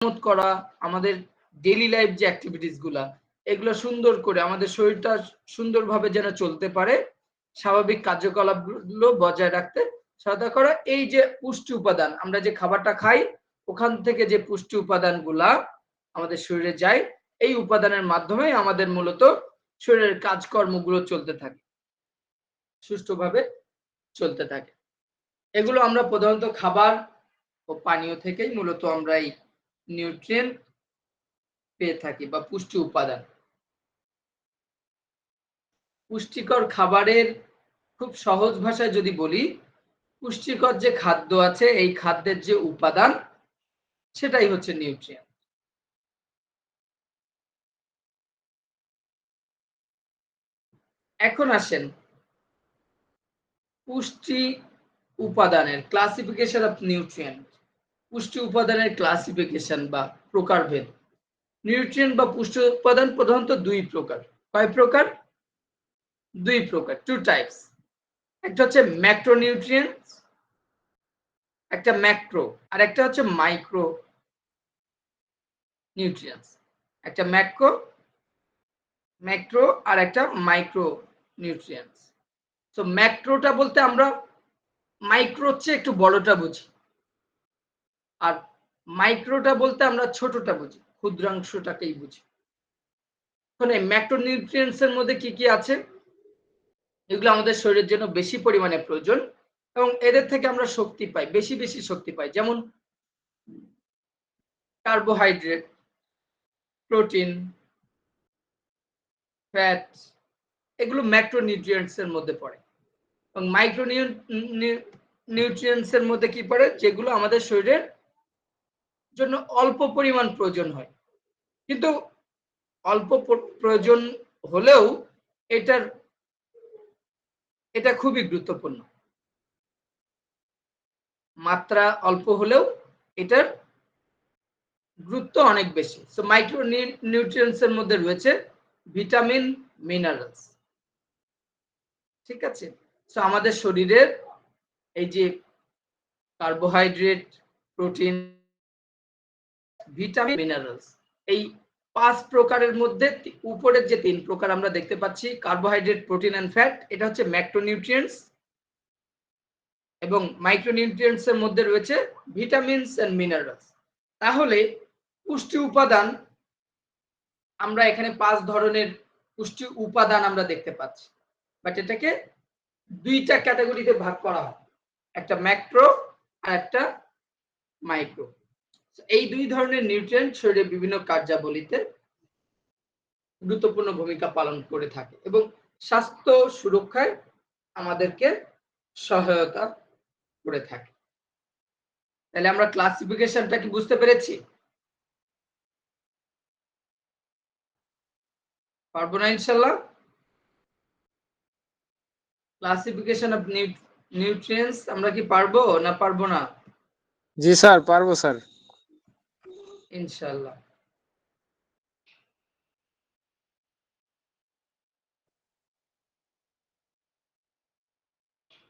করা, আমাদের daily life যে অ্যাক্টিভিটিস গুলা, এগুলো সুন্দর করে আমাদের শরীরটা সুন্দরভাবে যেন চলতে পারে, স্বাভাবিক কার্যকলাপগুলো বজায় রাখতে সহায়তা করে। এই যে পুষ্টি উপাদান, আমরা যে খাবারটা খাই ওখান থেকে যে পুষ্টি উপাদানগুলা আমাদের শরীরে যায়, এই উপাদানের মাধ্যমে আমাদের মূলত শরীরের কাজকর্মগুলো চলতে থাকে, সুষ্ঠুভাবে চলতে থাকে। এগুলো আমরা প্রধানত খাবার ও পানীয় থেকেই মূলত আমরা এই নিউট্রিয়েন্ট পেয়ে থাকি বা পুষ্টি উপাদান। পুষ্টিকর খাবারের খুব সহজ ভাষায় যদি বলি, পুষ্টিকর যে খাদ্য আছে এই খাদ্যের যে উপাদান সেটাই হচ্ছে নিউট্রিয়েন্ট। এখন আসেন পুষ্টি উপাদানের ক্লাসিফিকেশন অফ নিউট্রিয়েন্ট। পুষ্টি উপাদানের ক্লাসিফিকেশন বা প্রকারভেদ। নিউট্রিয়েন্ট বা পুষ্টি উপাদান প্রধানত দুই প্রকার। কয় প্রকার? দুই প্রকার, টু টাইপস। একটা হচ্ছে ম্যাক্রোনিউট্রিয়েন্টস, একটা ম্যাক্রো, আর একটা হচ্ছে মাইক্রো নিউট্রিয়েন্টস। একটা ম্যাক্রো আর একটা মাইক্রো নিউট্রিয়েন্টস। তো ম্যাক্রোটা বলতে আমরা মাইক্রোর চেয়ে একটু বড়টা বুঝি, আর মাইক্রোটা বলতে আমরা ছোটটা বুঝি, ক্ষুদ্রাংশটাকেই বুঝি। এখন এই ম্যাক্রোনিউট্রিয়েন্টস এর মধ্যে কি কি আছে, এগুলো আমাদের শরীরের জন্য বেশি পরিমাণে প্রয়োজন এবং এদের থেকে আমরা শক্তি পাই, বেশি বেশি শক্তি পাই। যেমন কার্বোহাইড্রেট, প্রোটিন, ফ্যাট, এগুলো ম্যাক্রোনিউট্রিয়েন্টস এর মধ্যে পড়ে। এবং নিউট্রিয়েন্টস এর মধ্যে কি পড়ে, যেগুলো আমাদের শরীরের জন্য অল্প পরিমাণ প্রয়োজন হয়, কিন্তু অল্প প্রয়োজন হলেও এটা খুবই গুরুত্বপূর্ণ। মাত্রা অল্প হলেও এটার গুরুত্ব অনেক বেশি। সো মাইক্রো নিউট্রিয়েন্টস এর মধ্যে রয়েছে ভিটামিন, মিনারেলস। ঠিক আছে? সো আমাদের শরীরের এই যে কার্বোহাইড্রেট, প্রোটিন, ভিটামিন, মিনারেলস, এই 5 প্রকারের মধ্যে উপরের যে 3 প্রকার আমরা দেখতে পাচ্ছি, কার্বোহাইড্রেট, প্রোটিন এন্ড ফ্যাট, এটা হচ্ছে ম্যাক্রোনিউট্রিয়েন্টস। এবং মাইক্রোনিউট্রিয়েন্টস এর মধ্যে রয়েছে ভিটামিনস এন্ড মিনারেলস। তাহলে পুষ্টি উপাদান, আমরা এখানে 5 ধরনের পুষ্টি উপাদান আমরা দেখতে পাচ্ছি, বাট এটাকে দুইটা ক্যাটাগরিতে ভাগ করা হয়, একটা ম্যাক্রো আর একটা মাইক্রো। এই দুই ধরনের নিউট্রিয়েন্ট শরীরের বিভিন্ন কার্যাবলীতে গুরুত্বপূর্ণ ভূমিকা পালন করে থাকে এবং স্বাস্থ্য সুরক্ষায় আমাদেরকে সহায়তা করে থাকে। তাহলে আমরা ক্লাসিফিকেশনটা কি বুঝতে পেরেছি? পারবো না ইনশাল্লাহ? ক্লাসিফিকেশন অফ নিউট্রিয়েন্টস আমরা কি পারবো না পারবো না? জি স্যার, পারবো স্যার। ইনশাল্লাহ।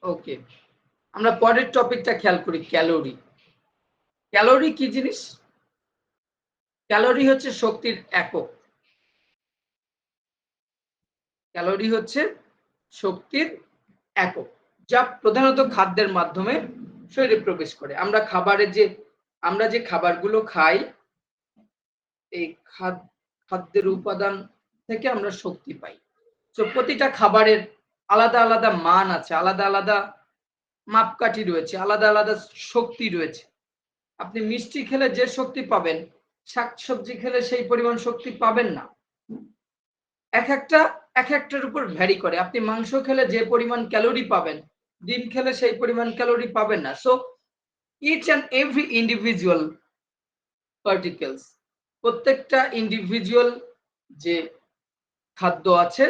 ওকে, আমরা পরের টপিকটা খেয়াল করি, ক্যালোরি। ক্যালোরি কি জিনিস? ক্যালোরি হচ্ছে শক্তির একক। ক্যালোরি হচ্ছে শক্তির একক, যা প্রধানত খাদ্যের মাধ্যমে শরীরে প্রবেশ করে। আমরা যে খাবারগুলো খাই, এই খাদ্যের উপাদান থেকে আমরা শক্তি পাই। তো প্রতিটা খাবারের আলাদা আলাদা মান আছে, আলাদা আলাদা মাপকাঠি রয়েছে, আলাদা আলাদা শক্তি রয়েছে। আপনি মিষ্টি খেলে যে শক্তি পাবেন, শাকসবজি খেলে সেই পরিমাণ শক্তি পাবেন না। এক একটার উপর ভ্যারি করে। আপনি মাংস খেলে যে পরিমাণ ক্যালোরি পাবেন, ডিম খেলে সেই পরিমাণ ক্যালোরি পাবেন না। So each and every individual particles, প্রত্যেকটা ইন্ডিভিজুয়াল যে খাদ্য আছে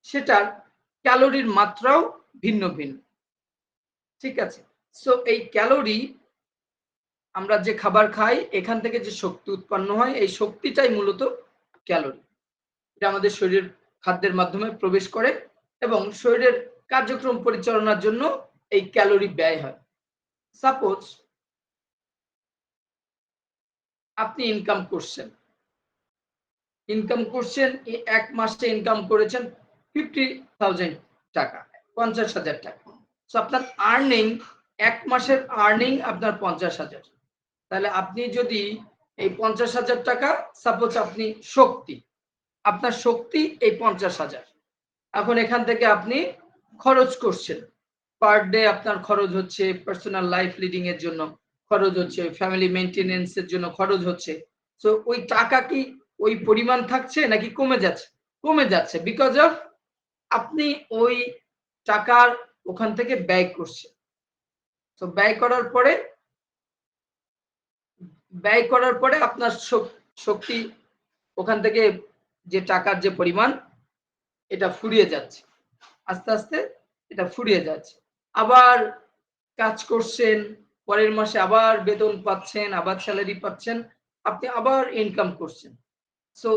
সেটার ক্যালোরির মাত্রাও ভিন্ন ভিন্ন। ঠিক আছে? সো এই ক্যালোরি, আমরা যে খাবার খাই এখান থেকে যে শক্তি উৎপন্ন হয়, এই শক্তিটাই মূলত ক্যালোরি। এটা আমাদের শরীরের খাদ্যের মাধ্যমে প্রবেশ করে এবং শরীরের কার্যক্রম পরিচালনার জন্য এই ক্যালোরি ব্যয় হয়। সাপোজ আপনি ইনকাম করছেন, এক মাসে ইনকাম করেছেন 50,000 টাকা, 50,000 টাকা। সো আপনার আর্নিং, এক মাসের আর্নিং আপনার 50,000। তাহলে আপনি যদি এই 50,000 টাকা, সাপোজ আপনি শক্তি, আপনার শক্তি এই 50,000, এখন এখান থেকে আপনি খরচ করছেন, পার ডে আপনার খরচ হচ্ছে পার্সোনাল লাইফ লিডিং এর জন্য, খরচ হচ্ছে ফ্যামিলি মেইনটেনেন্স এর জন্য, খরচ হচ্ছে। সো ওই টাকা কি ওই পরিমাণ থাকছে নাকি কমে যাচ্ছে? কমে যাচ্ছে, বিকজ অফ আপনি ওই টাকার ওখান থেকে ব্যয় করছেন। তো ব্যয় করার পরে আপনার শক্তি ওখান থেকে, যে টাকার যে পরিমাণ, এটা ফুরিয়ে যাচ্ছে, আস্তে আস্তে এটা ফুরিয়ে যাচ্ছে। আবার কাজ করছেন, পরের মাসে আবার বেতন পাচ্ছেন, আবার স্যালারি পাচ্ছেন, আপনি আবার ইনকাম করছেন। সো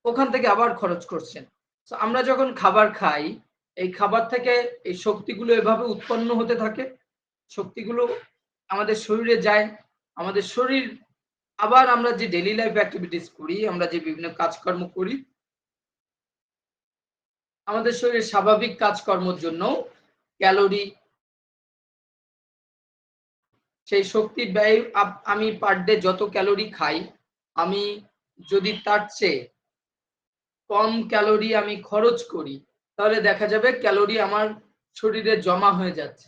ওখান থেকে আবার খরচ করছেন। সো আমরা যখন খাবার খাই, এই খাবার থেকে এই শক্তিগুলো এভাবে উৎপন্ন হতে থাকে। শক্তিগুলো আমাদের শরীরে যায়, আমাদের শরীর আবার আমরা যে ডেইলি লাইফ অ্যাক্টিভিটিস করি, আমরা যে বিভিন্ন কাজকর্ম করি, আমাদের শরীরের স্বাভাবিক কাজকর্মের জন্য ক্যালোরি, সেই শক্তির ব্যয়, আমি পার ডে যত ক্যালোরি খাই, আমি যদি তার চেয়ে কম ক্যালোরি আমি খরচ করি, তাহলে দেখা যাবে ক্যালোরি আমার শরীরে জমা হয়ে যাচ্ছে।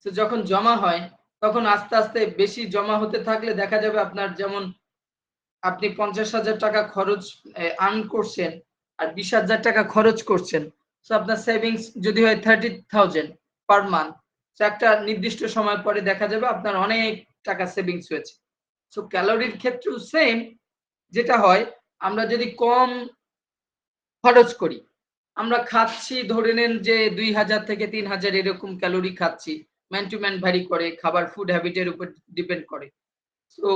তো যখন জমা হয়, তখন আস্তে আস্তে বেশি জমা হতে থাকলে দেখা যাবে আপনার, যেমন আপনি 50,000 টাকা খরচ আর্ন করছেন আর 20,000 টাকা খরচ করছেন। সো আপনার সেভিংস যদি হয় 30,000 পার মান্থ, তো একটা নির্দিষ্ট সময় পরে দেখা যাবে আপনার অনেক টাকা সেভিংস হয়েছে। সো ক্যালোরির ক্ষেত্রেও সেম, যেটা হয়, আমরা যদি কম খরচ করি, আমরা খাচ্ছি ধরে নেন যে 2,000 থেকে 3,000 এরকম ক্যালোরি খাচ্ছি, ম্যান টু ম্যান ভ্যারি করে, খাবার ফুড হ্যাবিটের উপর ডিপেন্ড করে। সো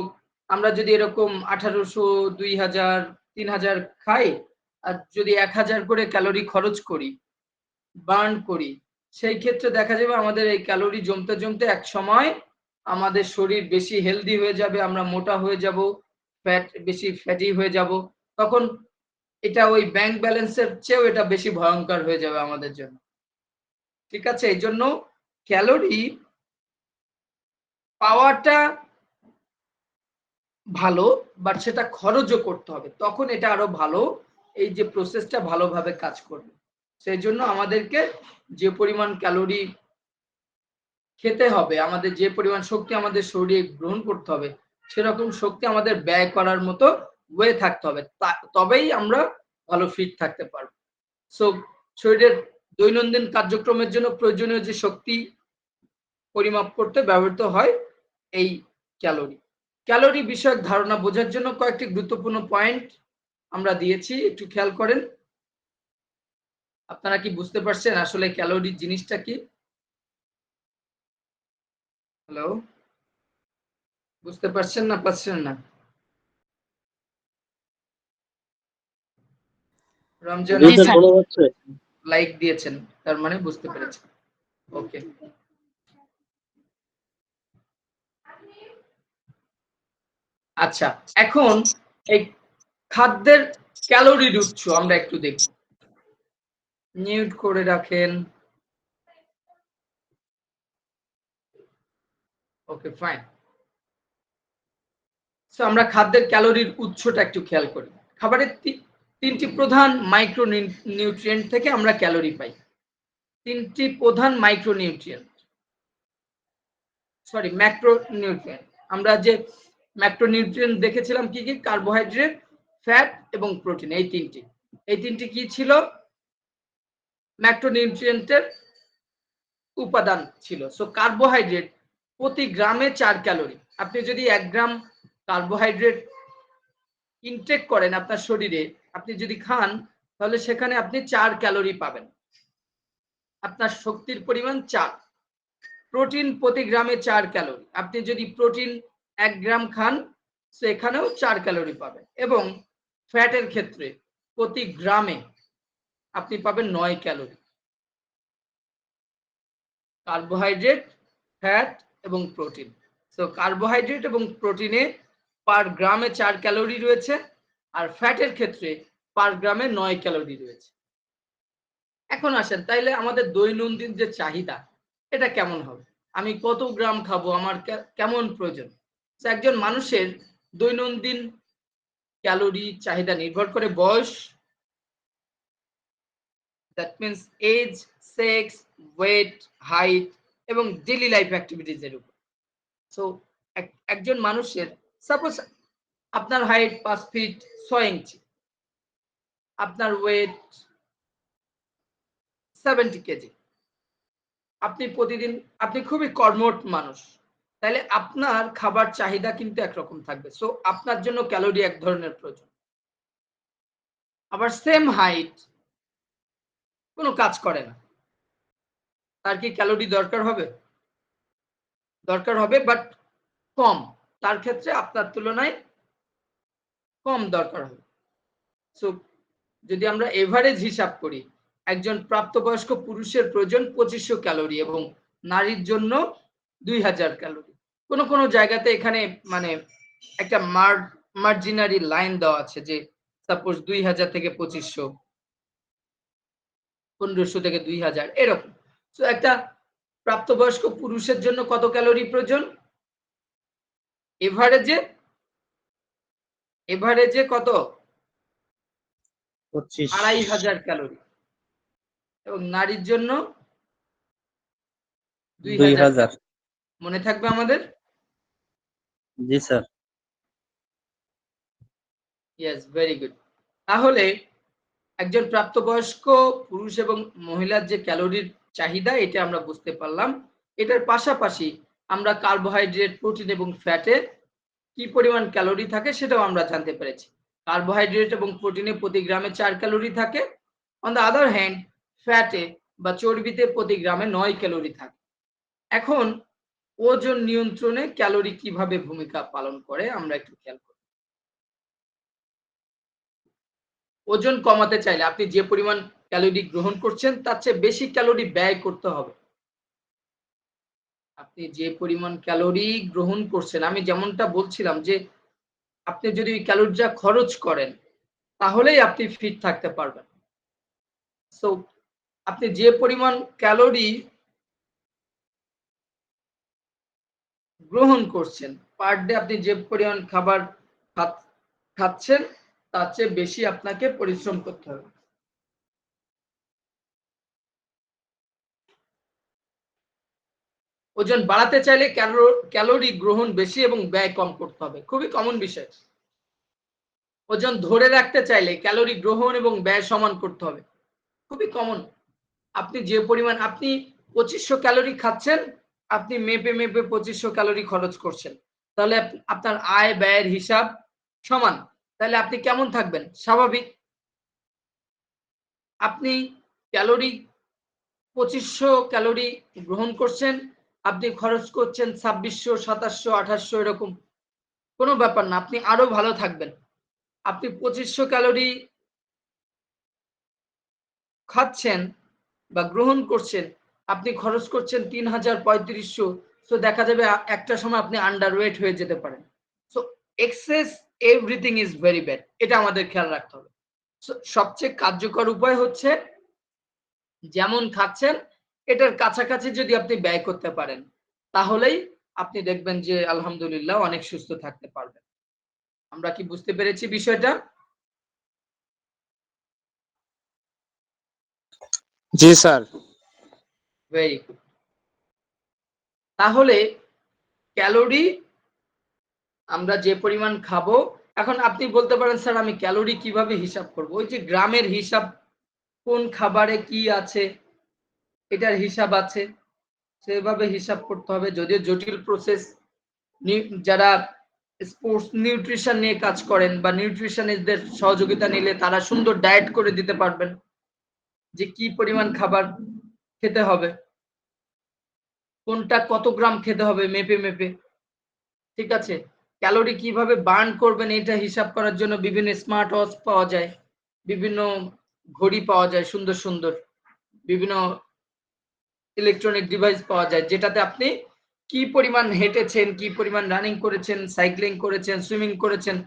আমরা যদি এরকম 1800, 2000, 3000 খাই, আর যদি 1000 করে ক্যালোরি খরচ করি, বার্ন করি, সেই ক্ষেত্রে দেখা যাবে আমাদের এই ক্যালোরি জমতে জমতে এক সময় আমাদের শরীর বেশি হেলদি হয়ে যাবে, আমরা মোটা হয়ে যাব, বেশি ফ্যাটি হয়ে যাব। তখন এটা ওই ব্যাংক ব্যালেন্সের চেয়েও এটা বেশি ভয়ঙ্কর হয়ে যাবে আমাদের জন্য। ঠিক আছে? এইজন্য ক্যালোরি পাওয়াটা ভালো, বাট সেটা খরচও করতে হবে। তখন এটা আরো ভালো, এই যে প্রসেসটা ভালোভাবে কাজ করবে। সেইজন্য আমাদেরকে যে পরিমাণ ক্যালোরি খেতে হবে, আমাদের যে পরিমাণ শক্তি আমাদের শরীরে গ্রহণ করতে হবে, সেরকম শক্তি আমাদের ব্যয় করার মতো ওয়ে থাকতে হবে। তবেই আমরা ভালো ফিট থাকতে পারবো। সো শরীরের দৈনন্দিন কার্যক্রমের জন্য প্রয়োজনীয় যে শক্তি পরিমাপ করতে ব্যবহৃত হয় এই ক্যালোরি। ক্যালোরি বিষয়ক ধারণা বোঝার জন্য কয়েকটি গুরুত্বপূর্ণ পয়েন্ট আমরা দিয়েছি, একটু খেয়াল করেন। আপনারা কি বুঝতে পারছেন আসলে ক্যালোরি জিনিসটা কি? হ্যালো, বুঝতে পারছেন না পারছেন না? রমজান জি স্যার, শোনা যাচ্ছে। লাইক দিয়েছেন, তার মানে বুঝতে পেরেছেন। ওকে, আচ্ছা, এখন এই খাদ্যের ক্যালোরির উৎস আমরা একটু দেখব। মিউট করে রাখেন। ওকে, ফাইন। সো আমরা খাদ্যের ক্যালোরির উৎসটা একটু খেয়াল করি। খাবারের তিনটি প্রধান মাইক্রো নিউট্রিয়েন্ট থেকে আমরা ক্যালোরি পাই। তিনটি প্রধান micro nutrient, sorry macro nutrient. আমরা যে ম্যাক্রো নিউট্রিয়েন্ট দেখেছিলাম কি কি? কার্বোহাইড্রেট, ফ্যাট এবং প্রোটিন। এই তিনটি কি ছিল? ম্যাক্রো নিউট্রিয়েন্টের উপাদান ছিল। সো কার্বোহাইড্রেট প্রতি গ্রামে 4 ক্যালোরি। আপনি যদি 1 গ্রাম কার্বোহাইড্রেট ইনটেক করেন আপনার শরীরে, আপনি যদি খান, তাহলে সেখানে আপনি 4 ক্যালোরি পাবেন। আপনার শক্তির পরিমাণ 4। প্রোটিন প্রতি গ্রামে 4 ক্যালোরি। আপনি যদি প্রোটিন 1 গ্রাম খান, সেখানেও 4 ক্যালোরি পাবেন। এবং ফ্যাটের ক্ষেত্রে প্রতি গ্রামে আপনি পাবেন 9 ক্যালোরি। কার্বোহাইড্রেট, ফ্যাট এবং প্রোটিন। সো কার্বোহাইড্রেট এবং প্রোটিনে পার গ্রামে 4 ক্যালোরি রয়েছে, আর ফ্যাটের ক্ষেত্রে পার গ্রামে 9 ক্যালোরি রয়েছে। এখন আসেন, তাইলে আমাদের দৈনন্দিন যে চাহিদা এটা কেমন হবে? আমি কত গ্রাম খাবো, আমার কেমন প্রয়োজন? একজন মানুষের দৈনন্দিন ক্যালোরি চাহিদা নির্ভর করে বয়স, that means age, sex, weight, height এবং ডেইলি লাইফ অ্যাক্টিভিটিজ এর উপর। সো একজন মানুষের, সাপোজ আপনার হাইট 5 ফিট 6 ইঞ্চি, আপনার ওয়েট 70 কেজি, আপনি প্রতিদিন, আপনি খুবই কর্মঠ মানুষ, তাহলে আপনার খাবার চাহিদা কিন্তু একরকম থাকবে। সো আপনার জন্য ক্যালোরি এক ধরনের প্রয়োজন। আবার সেম হাইট কোনো কাজ করে না, তার কি ক্যালোরি দরকার হবে? দরকার হবে, বাট কম। তার ক্ষেত্রে আপনার তুলনায় কম দরকার হবে। সো যদি আমরা এভারেজ হিসাব করি, একজন প্রাপ্তবয়স্ক পুরুষের প্রয়োজন 2500 ক্যালোরি এবং নারীর জন্য 2000 ক্যালোরি। কোন কোন জায়গাতে এখানে মানে একটা মার্জিনারি লাইন দেওয়া আছে যে সাপোজ 2000 থেকে 2500, 1500 থেকে 2000 এরকম। সো একটা প্রাপ্তবয়স্ক পুরুষের জন্য কত ক্যালোরি প্রয়োজন? এভারেজে কত? 2500 ক্যালোরি। এবং নারীর জন্য 2000। মনে থাকবে আমাদের? জি স্যার। Yes, very good. তাহলে একজন প্রাপ্তবয়স্ক পুরুষ এবং মহিলার যে ক্যালোরির চাহিদা এটা আমরা বুঝতে পারলাম। এটার পাশাপাশি আমরা কার্বোহাইড্রেট, প্রোটিন এবং ফ্যাটে কি পরিমাণ ক্যালোরি থাকে সেটাও আমরা জানতে পেরেছি। কার্বোহাইড্রেট এবং প্রোটিনে প্রতি গ্রামে 4 ক্যালোরি থাকে। অন দ্য আদার হ্যান্ড ফ্যাটে বা চর্বিতে প্রতি গ্রামে 9 ক্যালোরি থাকে। এখন ওজন নিয়ন্ত্রণে ক্যালোরি কিভাবে ভূমিকা পালন করে আমরা একটু খেয়াল করি। ওজন কমাতে চাইলে আপনি যে পরিমাণ ক্যালোরি গ্রহণ করছেন তার চেয়ে বেশি ক্যালোরি ব্যয় করতে হবে। আপনি যে পরিমাণ ক্যালোরি গ্রহণ করছেন, আমি যেমনটা বলছিলাম যে আপনি যদি ওই ক্যালোরিটা খরচ করেন তাহলেই আপনি ফিট থাকতে পারবেন। সো আপনি যে পরিমাণ ক্যালোরি গ্রহণ করছেন, পার ডে আপনি যে পরিমাণ খাবার খাচ্ছেন তার চেয়ে বেশি আপনাকে পরিশ্রম করতে হবে। ওজন বাড়াতে চাইলে ক্যালোরি গ্রহণ বেশি এবং ব্যয় কম করতে হবে। খুবই কমন বিষয়। ওজন ধরে রাখতে চাইলে ক্যালোরি গ্রহণ এবং ব্যয় সমান করতে হবে। খুবই কমন। আপনি যে পরিমাণ, আপনি 2500 ক্যালোরি খাচ্ছেন, আপনি মেপে 2500 ক্যালোরি খরচ করছেন, তাহলে আপনার আয় ব্যয়ের হিসাব সমান। তাহলে আপনি কেমন থাকবেন? স্বাভাবিক। আপনি ক্যালোরি 2500 ক্যালোরি গ্রহণ করছেন, আপনি খরচ করছেন 2600, 2700, 2800 এরকম, কোনো ব্যাপার না, আপনি আরো ভালো থাকবেন। আপনি 2500 ক্যালোরি খাচ্ছেন বা গ্রহণ করছেন, আপনি খরচ করছেন 3000, 3500, সো দেখা যাবে একটা সময় আপনি আন্ডারওয়েট হয়ে যেতে পারেন। So excess everything is very bad, এটা আমাদের খেয়াল রাখতে হবে। সো সবচেয়ে কার্যকর উপায় হচ্ছে যেমন খাচ্ছেন এটার কাছাকাছি যদি আপনি ব্যয় করতে পারেন, তাহলেই আপনি দেখবেন যে আলহামদুলিল্লাহ অনেক সুস্থ থাকতে পারবেন। আমরা কি বুঝতে পেরেছি বিষয়টা? জি স্যার। Very good. তাহলে ক্যালোরি আমরা যে পরিমাণ খাবো, এখন আপনি বলতে পারেন স্যার আমি ক্যালোরি কিভাবে হিসাব করব? ওই যে গ্রামের হিসাব, কোন খাবারে কি আছে এটার হিসাব আছে, সেভাবে হিসাব করতে হবে। যদিও জটিল প্রসেস, যারা স্পোর্টস নিউট্রিশন নিয়ে কাজ করেন বা নিউট্রিশনিস্টদের সহযোগিতা নিলে তারা সুন্দর ডায়েট করে দিতে পারবেন যে কি পরিমাণ খাবার খেতে হবে, কোনটা কত গ্রাম খেতে হবে মেপে। ঠিক আছে? ক্যালোরি কিভাবে বার্ন করবেন এটা হিসাব করার জন্য বিভিন্ন স্মার্ট ওয়াচ পাওয়া যায়, বিভিন্ন ঘড়ি পাওয়া যায় সুন্দর, বিভিন্ন ইলেকট্রনিক ডিভাইস পাওয়া যায় যেটাতে আপনি কি পরিমাণ হেঁটেছেন, কি পরিমাণ রানিং করেছেন, সাইক্লিং করেছেন, সুইমিং করেছেন,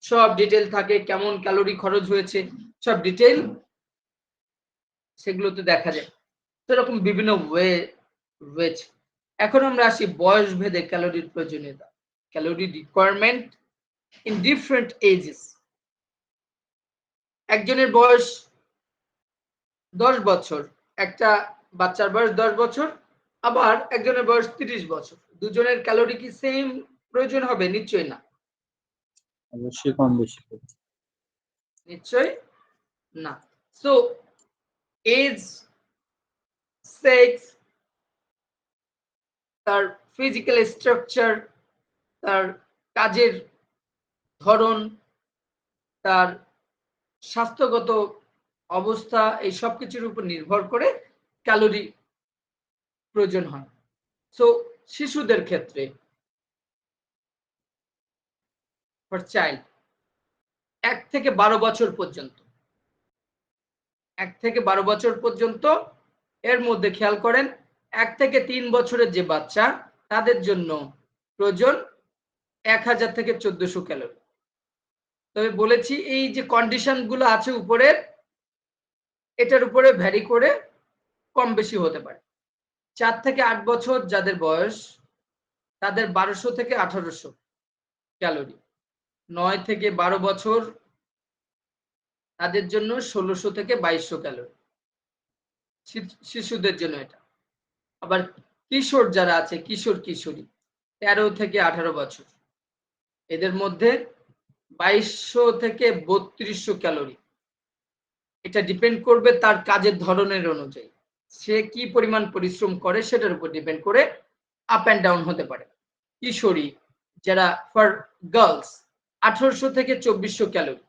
সব ডিটেল থাকে। কেমন ক্যালোরি খরচ হয়েছে সব ডিটেল সেগুলোতে দেখা যায়। তো এরকম বিভিন্ন ওয়েজ। এখন আমরা আসি বয়স ভেদে ক্যালোরির প্রয়োজনীয়তা, calorie requirement in different ages. একজনের বয়স 10 বছর, একটা বাচ্চার বয়স 10 বছর, আবার একজনের বয়স 30 বছর। দুজনের ক্যালোরি কি সেম প্রয়োজন হবে? নিশ্চয়ই না। অবশ্যই কম বেশি করে। নিশ্চয়ই না। সো এজ, সেক্স, তার ফিজিক্যাল স্ট্রাকচার, তার কাজের ধরন, তার স্বাস্থ্যগত অবস্থা, এই সব কিছুর উপর নির্ভর করে ক্যালোরি প্রয়োজন হয়। সো শিশুদের ক্ষেত্রে ফর চাইল্ড 1 থেকে 12 বছর পর্যন্ত, 1 থেকে 12 বছর পর্যন্ত, এর মধ্যে খেয়াল করেন 1 থেকে 3 বছরের যে বাচ্চা তাদের জন্য প্রয়োজন 1000 থেকে 1400 ক্যালোরি। তবে বলেছি এই যে কন্ডিশন গুলো আছে উপরের, এটার উপরে ভ্যারি করে কম বেশি হতে পারে। 4 থেকে 8 বছর যাদের বয়স তাদের 1200 থেকে 1800 ক্যালোরি। 9 থেকে 12 বছর তাদের জন্য 1600 থেকে 2200 ক্যালোরি, শিশুদের জন্য এটা। আবার কিশোর যারা আছে, কিশোর কিশোরী 13 থেকে 18 বছর, এদের মধ্যে 2200 থেকে 3200 ক্যালোরি। এটা ডিপেন্ড করবে তার কাজের ধরনের অনুযায়ী, সে কি পরিমাণ পরিশ্রম করে সেটার উপর ডিপেন্ড করে আপ অ্যান্ড ডাউন হতে পারে। কিশোরী যারা ফর গার্লস 1800 থেকে 2400 ক্যালোরি।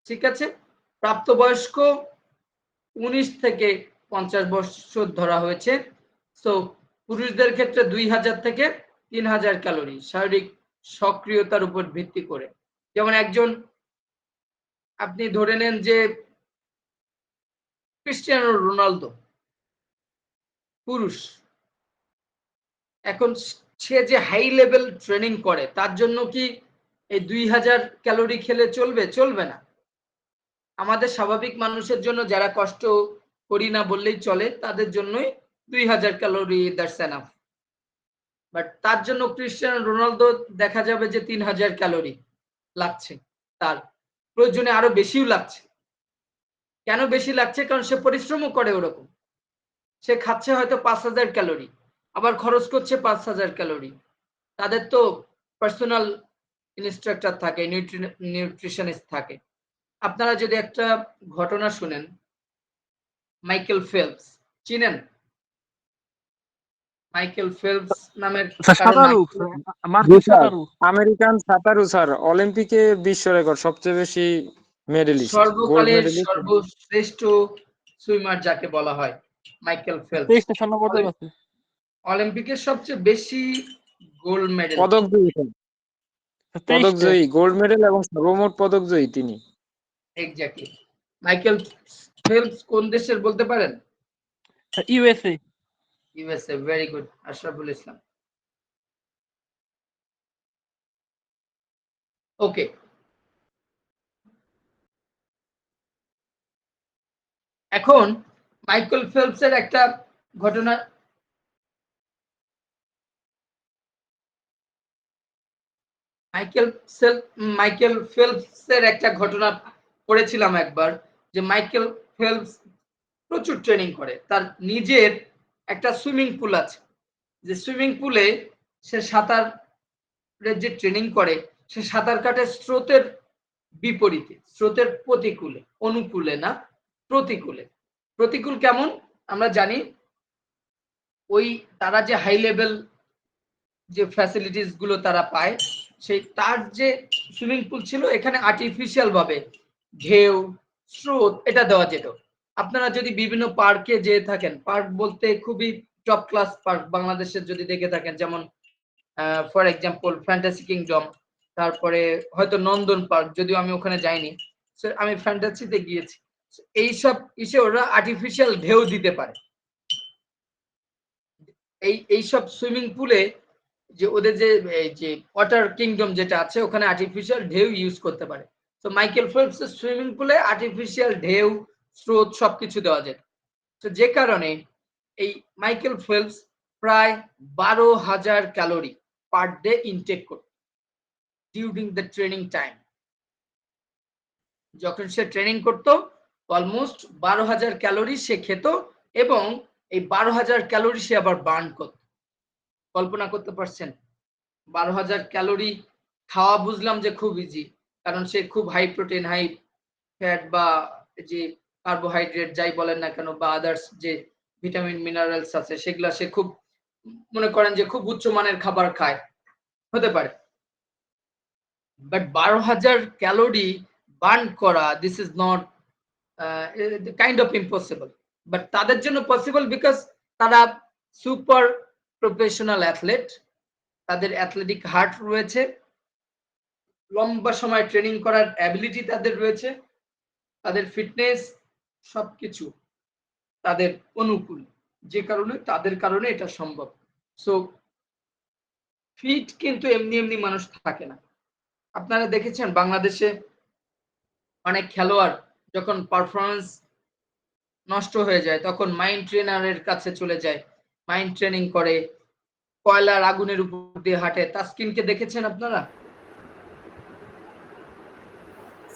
ঠিক আছে, প্রাপ্তবয়স্ক 19 থেকে 50 বছর ধরা হয়েছে। সো পুরুষদের ক্ষেত্রে 2000 থেকে 3000 ক্যালোরি শারীরিক সক্রিয়তার উপর ভিত্তি করে। যেমন একজন, আপনি ধরে নেন যে ক্রিস্টিয়ানো রোনালদো পুরুষ, এখন সে যে হাই লেভেল ট্রেনিং করে তার জন্য কি এই 2000 ক্যালোরি খেলে চলবে? চলবে না। আমাদের স্বাভাবিক মানুষের জন্য যারা কষ্ট করি না বললেই চলে তাদের জন্যই 2000 ক্যালোরি দ্যাটস এনাফ। বাট তার জন্য ক্রিস্টিয়ানো রোনালদো দেখা যাবে যে 3000 ক্যালোরি লাগছে, তার প্রয়োজনে আরো বেশিও লাগছে। কেন বেশি লাগছে? কারণ সে পরিশ্রমও করে ওরকম। সে খাচ্ছে হয়তো 5000 ক্যালোরি, আবার খরচ করছে 5000 ক্যালোরি। তাদের তো পার্সোনাল ইনস্ট্রাক্টর থাকে, নিউট্রিশনিস্ট থাকে। আপনারা যদি একটা ঘটনা শুনেন, মাইকেল ফেলপস চিনেন? মাইকেল ফেলপস নামের কারো নাম? সাঁতারু, জি মার্কিন স্যার, সাঁতারু। আমেরিকান সাঁতারু স্যার, অলিম্পিকে বিশ্ব রেকর্ড, সবচেয়ে বেশি মেডেলিস্ট, গোল্ড সর্বকালের মেডেলিস্ট। সর্বশ্রেষ্ঠ সুইমার যাকে বলা হয় মাইকেল ফেলপস। 23টা স্বর্ণ পদক আছে। অলিম্পিকের সবচেয়ে বেশি গোল্ড মেডেল, পদক জয়ী স্যার, পদক 23টা। জয়ী, গোল্ড মেডেল এবং সর্বমোট পদক জয়ী তিনি। এক্স্যাক্টলি। মাইকেল ফেলপস কোন দেশের বলতে পারেন? USA. USA. Very good, Ashraful Islam. Okay, এখন মাইকেল ফেলপসের একটা ঘটনা, মাইকেল ফেলপসের একটা ঘটনা পড়েছিলাম একবার, যে মাইকেল ফেলপস প্রচুর ট্রেনিং করে, তার নিজের একটা সুইমিং পুল আছে, যে সুইমিং পুলে সে সাঁতারের যে ট্রেনিং করে, সে সাঁতার কাটে স্রোতের বিপরীতে, স্রোতের প্রতিকূলে, অনুকূলে না, প্রতিকূলে। প্রতিকূল কেমন আমরা জানি, ওই তারা যে হাই লেভেল যে ফ্যাসিলিটিস গুলো তারা পায়, সেই তার যে সুইমিং পুল ছিল এখানে আর্টিফিশিয়াল ভাবে ঢেউ, স্রোত এটা দেওয়া যেত। আপনারা যদি বিভিন্ন পার্কে যেয়ে থাকেন, পার্ক বলতে খুবই টপ ক্লাস পার্ক বাংলাদেশের যদি দেখে থাকেন, যেমন ফর এক্সাম্পল ফ্যান্টাসি কিংডম, তারপরে হয়তো নন্দন পার্ক, যদিও আমি ওখানে যাইনি, আমি ফ্যান্টাসিতে গিয়েছি। এইসব ইসে ওরা আর্টিফিশিয়াল ঢেউ দিতে পারে। এইসব সুইমিং পুলে যে ওদের যে এই যে ওয়াটার কিংডম যেটা আছে ওখানে আর্টিফিশিয়াল ঢেউ ইউজ করতে পারে। তো মাইকেল ফেলপসের সুইমিং পুলে আর্টিফিশিয়াল ঢেউ, স্রোত সবকিছু দেওয়া যায়। তো যে কারণে এই মাইকেল ফেলপস প্রায় 12,000 ক্যালোরি পার ডে ইনটেক করত ডিউরিং দ্য ট্রেনিং টাইম। যখন সে ট্রেনিং করত অলমোস্ট 12,000 ক্যালোরি সে খেত এবং এই 12,000 ক্যালোরি সে আবার বার্ন করত। কল্পনা করতে পারছেন? 12,000 ক্যালোরি খাওয়া বুঝলাম যে খুব ইজি, কারণ সে খুব হাই প্রোটিন, হাই ফ্যাট বা যে কার্বোহাইড্রেট যাই বলেন না কেন বা আদার্স যে ভিটামিন মিনারেলস আছে সেগুলা সে খুব মনে করেন যে খুব উচ্চমানের খাবার খায়, হতে পারে। বাট 12,000 ক্যালোরি বার্ন করা this is not kind of impossible. But তাদের জন্য পসিবল বিকজ তারা সুপার প্রফেশনাল অ্যাথলেট, তাদের অ্যাথলেটিক হার্ট রয়েছে, লম্বা সময় ট্রেনিং করার অ্যাবিলিটি তাদের রয়েছে, তাদের ফিটনেস সবকিছু তাদের অনুকূল, যে কারণে তাদের কারণে এটা সম্ভব। সো ফিট কিন্তু এমনি এমনি মানুষ থাকে না। আপনারা দেখেছেন বাংলাদেশে অনেক খেলোয়াড় যখন পারফরমেন্স নষ্ট হয়ে যায় তখন মাইন্ড ট্রেনারের কাছে চলে যায়, মাইন্ড ট্রেনিং করে, কয়লার আগুনের উপর দিয়ে হাঁটে। তাসকিনকে দেখেছেন আপনারা?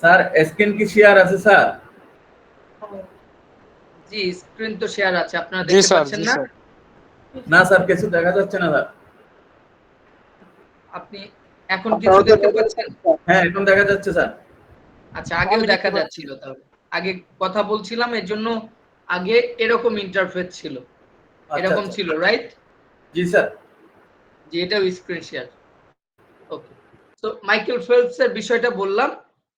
স্যার স্ক্রিন কি শেয়ার আছে স্যার? জি, স্ক্রিন তো শেয়ার আছে, আপনারা জি দেখতে স্যার, পাচ্ছেন জি না? স্যার। না স্যার কিছু দেখা যাচ্ছে না স্যার। আপনি এখন কিছু দেখতে পাচ্ছেন? হ্যাঁ এখন দেখা যাচ্ছে স্যার। আচ্ছা, আগেও আমি দেখা দেখতে যাচ্ছিল তাহলে। আগে কথা বলছিলাম এর জন্য আগে এরকম ইন্টারফেস ছিল, আচ্ছা এরকম আচ্ছা ছিল, রাইট? জি স্যার। যে এটাও স্ক্রিন শেয়ার। ওকে। তো মাইকেল ফেলপস এর বিষয়টা বললাম,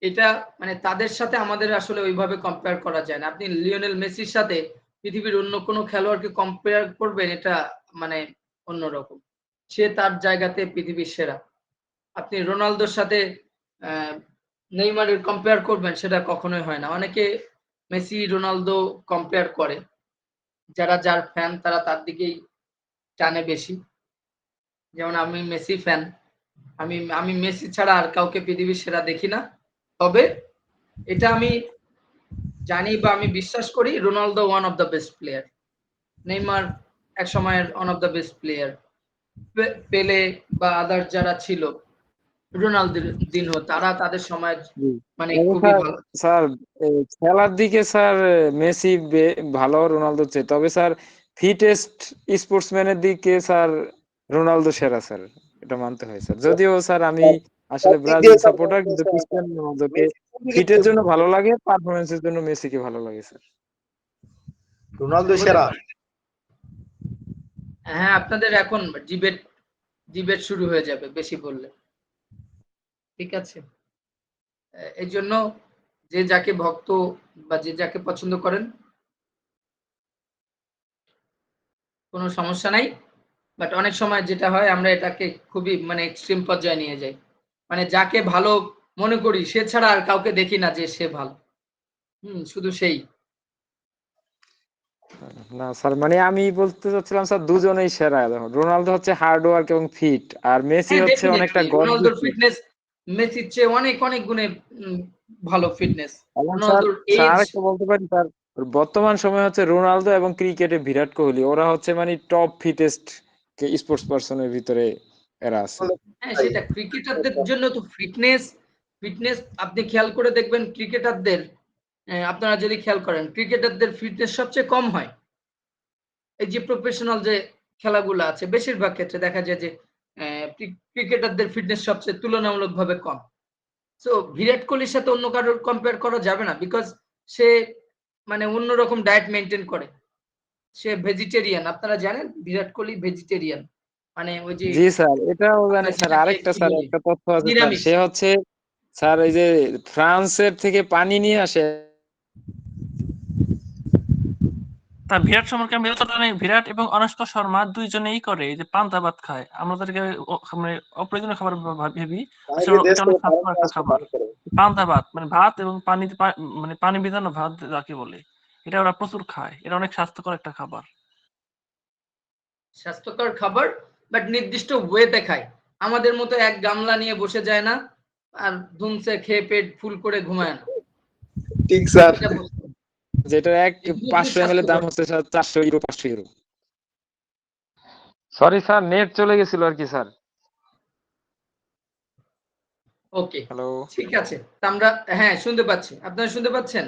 এটা মানে তাদের সাথে আমাদের আসলে ওইভাবে কম্পেয়ার করা যায় না। আপনি লিওনেল মেসির সাথে পৃথিবীর অন্য কোনো খেলোয়াড়কে কম্পেয়ার করবেন এটা মানে অন্যরকম। সে তার জায়গাতে পৃথিবীর সেরা। আপনি রোনালদোর সাথে আহ, নেইমারের কম্পেয়ার করবেন সেটা কখনোই হয় না। অনেকে মেসি রোনালদো কম্পেয়ার করে, যারা যার ফ্যান তারা তার দিকেই টানে বেশি। যেমন আমি মেসি ফ্যান, আমি আমি মেসি ছাড়া আর কাউকে পৃথিবীর সেরা দেখি না। তবে এটা আমি জানি বা আমি বিশ্বাস করি Ronaldo one of the best player, Neymar এক সময়ের one of the best player, পেলে বা আদার যারা ছিল রোনালদিনহো তারা তাদের সময় জি। মানে তবে খুবই স্যার, ভালো। স্যার খেলার দিকে স্যার মেসি ভালো রোনালদোর চেয়ে, তবে স্যার ফিটেস্ট স্পোর্টসম্যানের দিকে স্যার রোনালদো সেরা স্যার, এটা মানতে হয় স্যার। যদিও স্যার আমি আসলে ব্রাজিল সাপোর্টার, কিন্তু ক্রিস্টিয়ানো রোনালদোকে ফিটের জন্য ভালো লাগে, পারফরমেন্সের জন্য মেসিকে ভালো লাগে স্যার। রোনালদো হতে সেরা। পারে। হ্যাঁ, আপনাদের এখন ডিবেট ডিবেট শুরু হয়ে যাবে বেশি বললে, ঠিক আছে? এই জন্য যে যাকে ভক্ত বা যে যাকে পছন্দ করেন কোনো সমস্যা নাই। বাট অনেক সময় যেটা হয় আমরা এটাকে খুবই মানে এক্সট্রিম পর্যায়ে নিয়ে যাই, মানে যাকে ভালো মনে করি সে ছাড়া আর কাউকে দেখি না যে সে ভালো। শুধু সেই। না স্যার, মানে আমি বলতে চাচ্ছিলাম স্যার দুজনেই সেরা। দেখুন, রোনালদো হচ্ছে হার্ড ওয়ার্ক এবং ফিট, আর মেসি হ্যাঁ, হচ্ছে অনেকটা ডেফিনেটলি গড রোনালদোর গিফটেড। ফিটনেস মেসির চেয়ে অনেক অনেক গুণে ভালো ফিটনেস। এবং স্যার, রোনালদোর স্যার এজ আরেকটা বলতে পারি স্যার, বর্তমান সময়ে হচ্ছে রোনালদো এবং ক্রিকেটে বিরাট কোহলি, ওরা হচ্ছে মানে টপ ফিটেস্ট স্পোর্টস পার্সনের ভিতরে এরা আছে। হ্যাঁ, সেটা ক্রিকেটারদের জন্য তো ফিটনেস ফিটনেস আপনি খেয়াল করে দেখবেন ক্রিকেটারদের, আপনারা যদি খেয়াল করেন ক্রিকেটারদের ফিটনেস সবচেয়ে কম হয়। এই যে প্রফেশনাল যে খেলাগুলো আছে বেশিরভাগ ক্ষেত্রে দেখা যায় যে ক্রিকেটারদের ফিটনেস সবচেয়ে তুলনামূলকভাবে কম। সো বিরাট কোহলির সাথে অন্য কারোর কম্পেয়ার করা যাবে না বিকজ সে মানে অন্যরকম ডায়েট মেনটেন করে। সে ভেজিটেরিয়ান, আপনারা জানেন বিরাট কোহলি ভেজিটেরিয়ান, মানে ওই যে জি স্যার, এটাও জানি আমরা স্যার। যেটাকে আরেকটা কি স্যার বলি একটা তথ্য আছে স্যার, নিরামিষ। সে হচ্ছে স্যার এই যে ফ্রান্সের থেকে পানি নিয়ে আসে। তা বিরাট সম্পর্কে আমি যতটা জানি, বিরাট এবং অনুষ্কা শর্মা দুইজনেই করে এই যে পান্তা ভাত খায়। আমাদেরকে মানে অপ্রয়োজনীয় খাবার ভেবি, আসলে এটা অনেক স্বাস্থ্যকর একটা খাবার। পান্তা ভাত মানে ভাত এবং পানিতে মানে পানি ভিজানো ভাত যাকে বলে, এটা ওরা প্রচুর খায়। এটা অনেক স্বাস্থ্যকর একটা খাবার। স্বাস্থ্যকর খাবার, বাট নির্দিষ্ট ওয়েতে খায়। আমাদের মতো এক গামলা নিয়ে বসে যায় না আর ধুমসে খেয়ে পেট ফুল করে ঘুমায় না। ঠিক স্যার। এটা বুঝতে হবে। যেটা এক এগুলো খুবই 500 ml এর দাম স্বাস্থ্যকর। হচ্ছে sir 400 euro 500 euro. Sorry sir, net চলে গেছিল আর কি স্যার। ওকে, হ্যালো। ঠিক আছে। তা আমরা, হ্যাঁ শুনতে পাচ্ছি। আপনারা শুনতে পাচ্ছেন?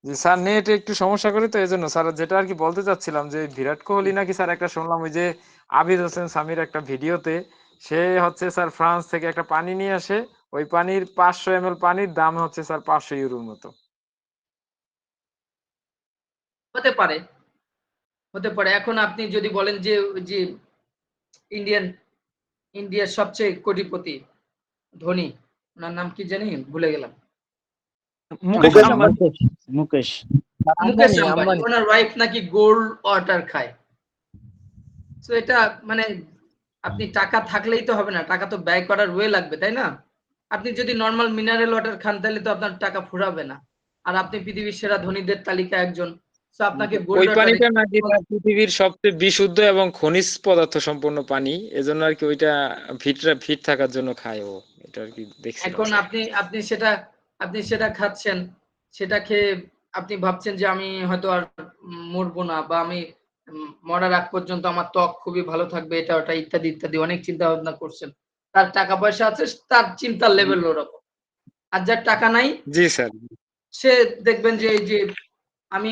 জি স্যার, নেট একটু সমস্যা করে তো এজন্য স্যার, যেটা আর কি বলতে চাচ্ছিলাম যে বিরাট কোহলি নাকি স্যার একটা শুনলাম ওই যে আবিদ হোসেন সামির একটা ভিডিওতে, সে হচ্ছে স্যার ফ্রান্স থেকে একটা পানি নিয়ে আসে, ওই পানির 500 ml পানির দাম হচ্ছে স্যার 500 ইউরোর মতো। হতে পারে, হতে পারে। এখন আপনি যদি বলেন যে ওই যে ইন্ডিয়ার সবচেয়ে কোটিপতি ধনী, ওনার নাম কি জানি ভুলে গেলাম। মুকেশ মুকেশ আম্বানি। মুকেশ মুকেশ আম্বানি আম্বানি, আম্বানি ওনার ওয়াইফ নাকি গোল্ড ওয়াটার খায়। তো এটা মানে আপনি টাকা থাকলেই তো হবে না, টাকা তো ব্যয় করার ওয়ে লাগবে, তাই না? আপনি যদি নর্মাল মিনারেল ওয়াটার খান তাহলে তো আপনার টাকা ফুরাবে না। আর আপনি পৃথিবীর সেরা ধনীদের তালিকায় একজন, তো আপনাকে ওই গোল্ড ওয়াটার। পানিটা নাকি স্যার পৃথিবীর সবচেয়ে বিশুদ্ধ এবং খনিজ পদার্থ সম্পন্ন পানি, এজন্য আর কি ওইটা ফিট থাকার জন্য খায় ও, এটা আর কি দেখছিলাম এখন স্যার। আপনি সেটা খাচ্ছেন, সেটা খেয়ে আপনি ভাবছেন যে আমি হয়তো আর মরবো না, বা আমি মরার আগ পর্যন্ত আমার ত্বক খুবই ভালো থাকবে, এটা ওটা ইত্যাদি ইত্যাদি অনেক চিন্তা ভাবনা করছেন। তার টাকা পয়সা আছে, তার চিন্তার লেভেল ওরকম। আর যার টাকা নাই, জি স্যার। সে দেখবেন যে এই যে আমি